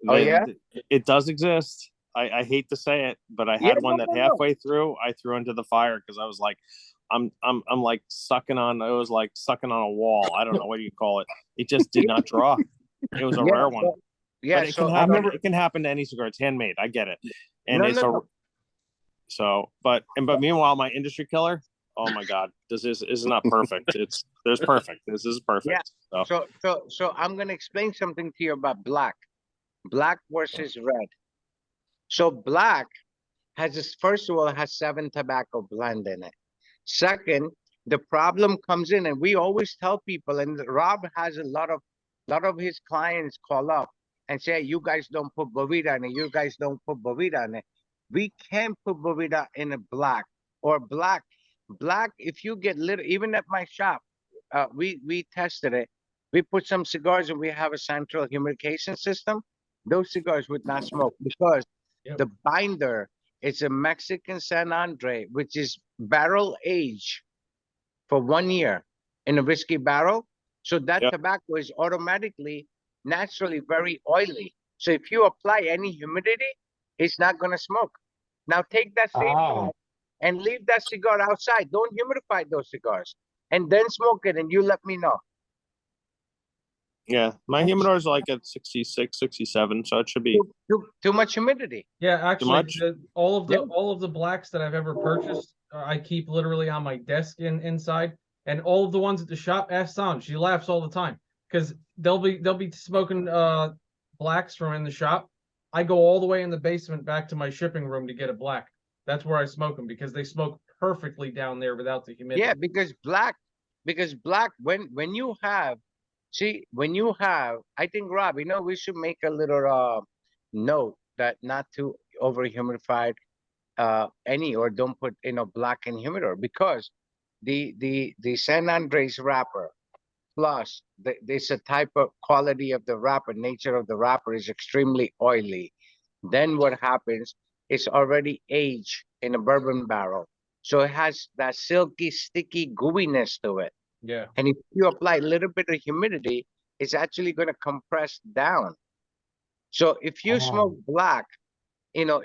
Oh, yeah? It does exist. I hate to say it, but I had one that halfway through I threw into the fire because I was like, I'm like sucking on. It was like sucking on a wall. I don't know what you call it. It just did not draw. It was a rare one. Yeah, but it can happen. It can happen to any cigar. It's handmade. I get it, and So, but meanwhile, my industry killer. Oh my God, this is not perfect. There's perfect. This is perfect. Yeah. So I'm gonna explain something to you about black versus red. So black has this, first of all, it has 7 tobacco blend in it. Second, the problem comes in, and we always tell people, and Rob has a lot of his clients call up and say, you guys don't put Boveda in it, you guys don't put Boveda in it. We can't put Boveda in a black or black. Black, if you get little, even at my shop, we tested it. We put some cigars and we have a central humidification system. Those cigars would not smoke because the binder is a Mexican San Andre, which is barrel aged for 1 year in a whiskey barrel. So that tobacco is automatically, naturally very oily. So if you apply any humidity, it's not going to smoke. Now take that same bag and leave that cigar outside. Don't humidify those cigars and then smoke it, and you let me know. Yeah, my humidor is like at 66, 67, so it should be too much humidity. Yeah, actually, much? all of the blacks that I've ever purchased, I keep literally on my desk inside, and all of the ones at the shop. Ask Sanj, she laughs all the time because they'll be smoking blacks from in the shop. I go all the way in the basement back to my shipping room to get a black. That's where I smoke them because they smoke perfectly down there without the humidity. Yeah, because black, when you have. See, when you have, I think, Rob, we should make a little note that not to over humidify any, or don't put black in humidor, because the San Andres wrapper plus this a type of quality of the wrapper, nature of the wrapper is extremely oily. Then what happens? It's already aged in a bourbon barrel, so it has that silky, sticky gooiness to it. Yeah. And if you apply a little bit of humidity, it's actually going to compress down. So if you smoke black, we don't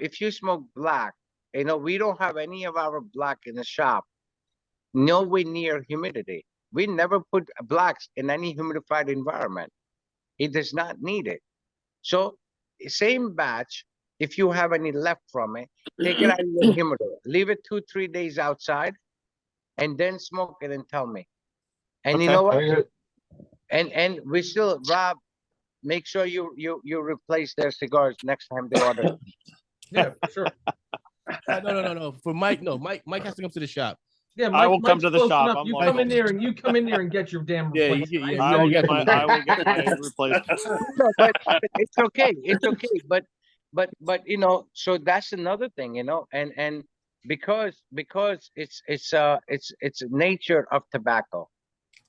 have any of our black in the shop nowhere near humidity. We never put blacks in any humidified environment. It does not need it. So same batch, if you have any left from it, take it out of your humidor, leave it 2-3 days outside, and then smoke it and tell me. And you know what? And we still, Rob, make sure you replace their cigars next time they order. Yeah, for sure. No. For Mike, no. Mike has to come to the shop. Yeah, I will come Mike's to the close shop. enough. You come in there and get your damn replacement. I will get my replacement. No, but it's okay. It's okay. But so that's another thing, and because it's nature of tobacco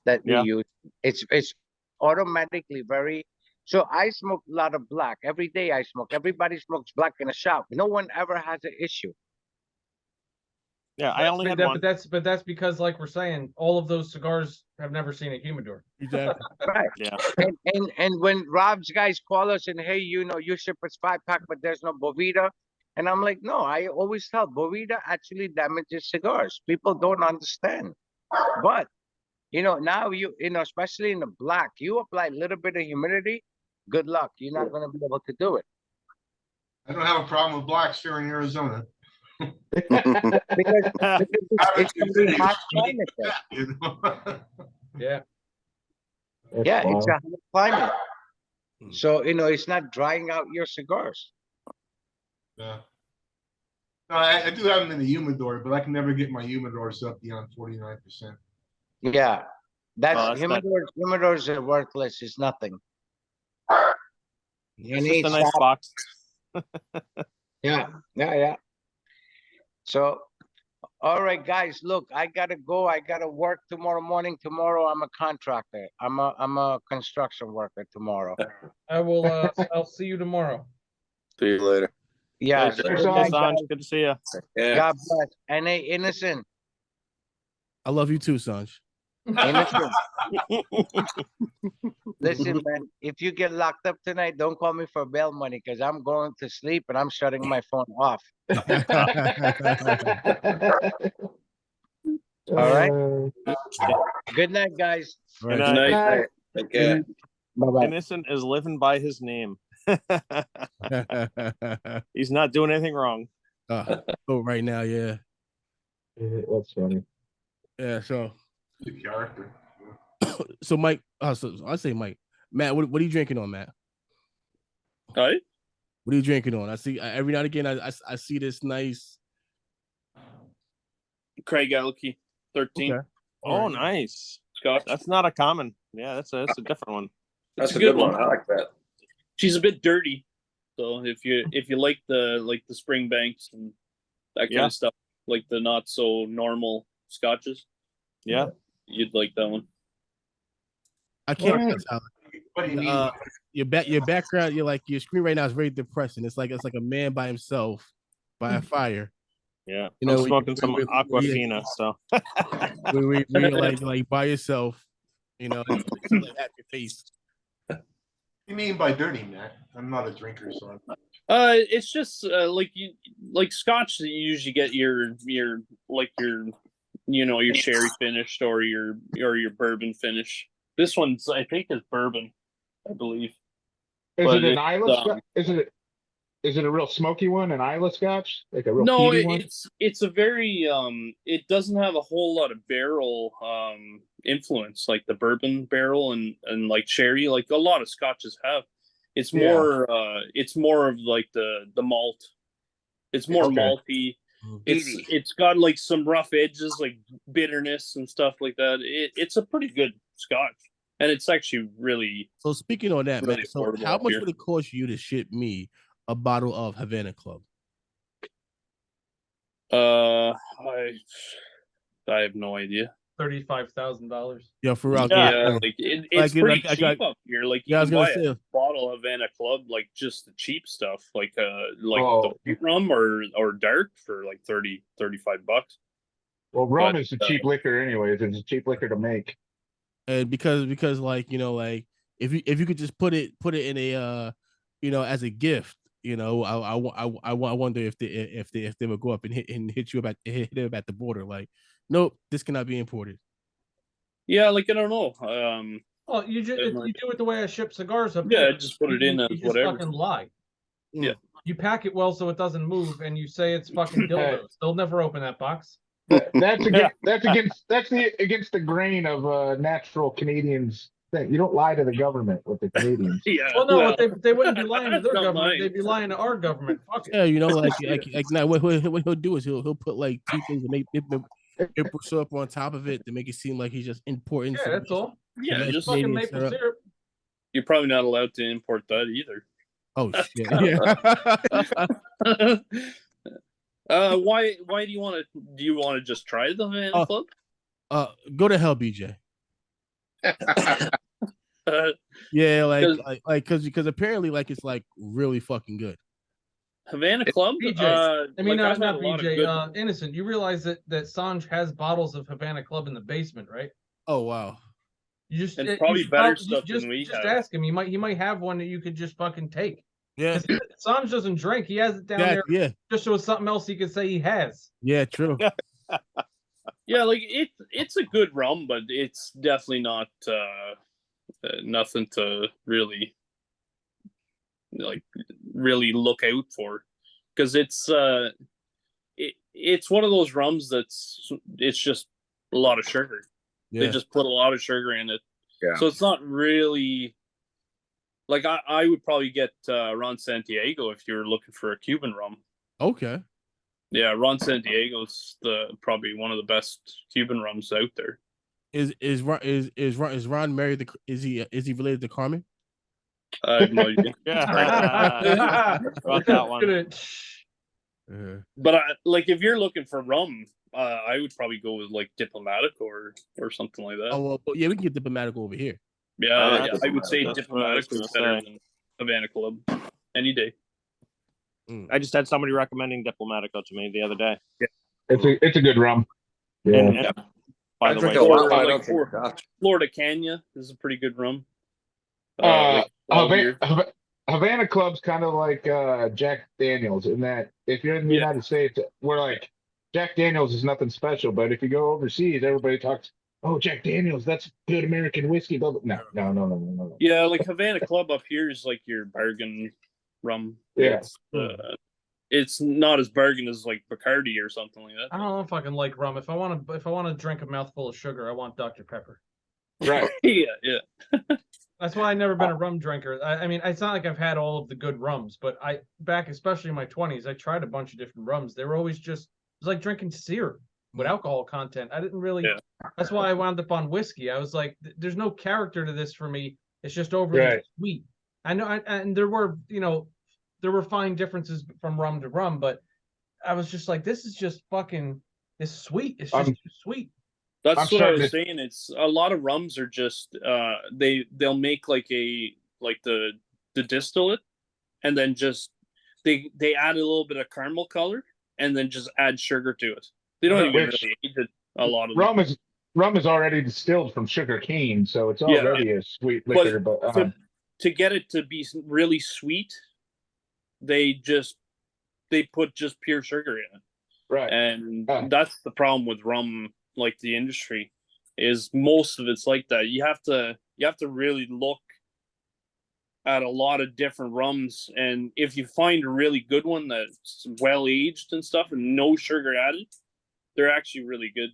that we use. It's automatically very. So I smoke a lot of black every day. I smoke. Everybody smokes black in the shop. No one ever has an issue. Yeah, I only had one. But that's because, like we're saying, all of those cigars have never seen a humidor. Exactly. Right. Yeah. And when Rob's guys call us and, hey, you ship us 5-pack, but there's no Boveda. And I'm like, no, I always tell Boveda actually damages cigars. People don't understand. But now especially in the black, you apply a little bit of humidity, good luck. You're not going to be able to do it. I don't have a problem with blacks here in Arizona. because it's going to be hot climate there. Yeah. Yeah, it's a hot climate. So, it's not drying out your cigars. Yeah. No, I do have them in the humidor, but I can never get my humidors up beyond 49%. Yeah, humidors are worthless. It's nothing. It's just a nice box. Yeah. So, all right, guys. Look, I gotta go. I gotta work tomorrow morning. Tomorrow, I'm a contractor. I'm a construction worker tomorrow. I will. I'll see you tomorrow. See you later. Yeah. Good to see you. Yeah. God bless. And hey, Innocent. I love you too, Sanj. Innocent. Listen, man, if you get locked up tonight, don't call me for bail money, because I'm going to sleep and I'm shutting my phone off. All right. Good night, guys. Good night. night. Okay. Bye-bye. Innocent is living by his name. He's not doing anything wrong. Oh, right now, yeah. That's funny. Yeah, so The character. so Mike, so I say Mike. Matt, what are you drinking on, Matt? Hi. What are you drinking on? I see every now and again I see this nice Craig Elke, 13. Okay. Oh, nice. Scotch. That's not a common. Yeah, that's a different one. That's a good one. I like that. She's a bit dirty, so if you like the spring banks and that kind of stuff, like the not so normal scotches, you'd like that one. I can't tell. What do you mean? Your background, your screen right now is very depressing. It's like a man by himself by a fire. Yeah, you know, I'm smoking some Aquafina. So when you're like by yourself, and it's like at your face. What do you mean by dirty, Matt? I'm not a drinker, so I'm not. It's just like Scotch. You usually get your sherry finished or your bourbon finish. This one's I think is bourbon, I believe. Is it an Isla? Is it a real smoky one? An Isla Scotch, like a real peaty one? It's a very It doesn't have a whole lot of barrel influence like the bourbon barrel and like sherry, like a lot of Scotches have. It's more of like the malt. It's more malty. It's got like some rough edges, like bitterness and stuff like that. It's a pretty good Scotch, and it's actually really. So speaking on that, really man, so how much here. would it cost you to ship me a bottle of Havana Club? I have no idea. $35,000. Yeah, for real. Yeah, it's pretty cheap up here. Like you can buy a bottle of Havana Club, like just the cheap stuff, like the wheat rum or dark for like $30-$35. Well, rum is a cheap liquor, anyways. It's a cheap liquor to make. And because if you could just put it in a as a gift, I wonder if they would go up and hit you hit them at the border, like, nope, this cannot be imported. Yeah, like I don't know. Well, you do it the way I ship cigars up. Yeah, just put it in as you just whatever. fucking lie. Yeah, you pack it well so it doesn't move, and you say it's fucking dildos. They'll never open that box. That's against the grain of natural Canadians thing. You don't lie to the government with the Canadians. Yeah. Well, no, they wouldn't be lying to their government. They'd be lying to our government. Fuck it. Yeah, like now what he'll do is he'll put like two things and make maple syrup on top of it to make it seem like he's just importing. Yeah, that's all. Yeah, just fucking maple syrup. You're probably not allowed to import that either. Oh shit! Yeah. Why do you want to just try the Havana Club? Go to hell, BJ. Yeah, because apparently it's like really fucking good. Havana Club. BJ. I mean, not BJ. Innocent. You realize that Sanj has bottles of Havana Club in the basement, right? Oh wow. You just probably better stuff than we have. Just ask him. He might have one that you could just fucking take. Yeah. Sanj doesn't drink. He has it down there. Yeah. Just so it's something else he could say he has. Yeah, true. Yeah, like it's a good rum, but it's definitely not nothing to really look out for, because it's one of those rums it's just a lot of sugar. Yeah. They just put a lot of sugar in it. Yeah. So it's not really like I would probably get Ron Santiago if you're looking for a Cuban rum. Okay. Yeah, Ron Santiago's probably one of the best Cuban rums out there. Is Ron married? Is he related to Carmen? I have no idea. About that one. But if you're looking for rum, I would probably go with like Diplomatic or something like that. Oh well, yeah, we can get Diplomatic over here. Yeah, I would say Diplomatic is better than Havana Club any day. I just had somebody recommending Diplomatico to me the other day. Yeah, it's a good rum. Yeah. And by the way, Florida Canya is a pretty good rum. Havana Club's kind of like Jack Daniels in that if you're in the United States, we're like Jack Daniels is nothing special, but if you go overseas, everybody talks, oh, Jack Daniels, that's good American whiskey. Blah, blah. No. Yeah, like Havana Club up here is like your bargain rum. Yeah. it's not as bargain as like Bacardi or something like that. I don't know if I can like rum. If I want to drink a mouthful of sugar, I want Dr. Pepper. Right. Yeah. That's why I've never been a rum drinker. I mean, it's not like I've had all of the good rums, but back, especially in my 20s, I tried a bunch of different rums. They were always it was like drinking syrup with alcohol content. I didn't really. Yeah. That's why I wound up on whiskey. I was like, there's no character to this for me. It's just overly sweet. I know, and there were, there were fine differences from rum to rum, but I was just like, this is just fucking, it's sweet. It's just too sweet. That's what I was saying. It's a lot of rums are just they'll make like the distillate, and then just they add a little bit of caramel color, and then just add sugar to it. They don't even really age it. A lot of rum is already distilled from sugar cane, so it's already a sweet liquor. But to get it to be really sweet, they put just pure sugar in it. Right. And that's the problem with rum, like the industry, is most of it's like that. You have to really look at a lot of different rums, and if you find a really good one that's well aged and stuff and no sugar added, they're actually really good.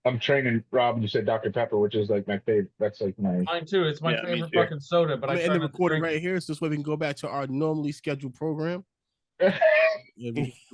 I'm training Rob, and you said Dr. Pepper, which is like my favorite. That's like mine too. It's my favorite fucking soda. But I end the recording right here, so this way we can go back to our normally scheduled program.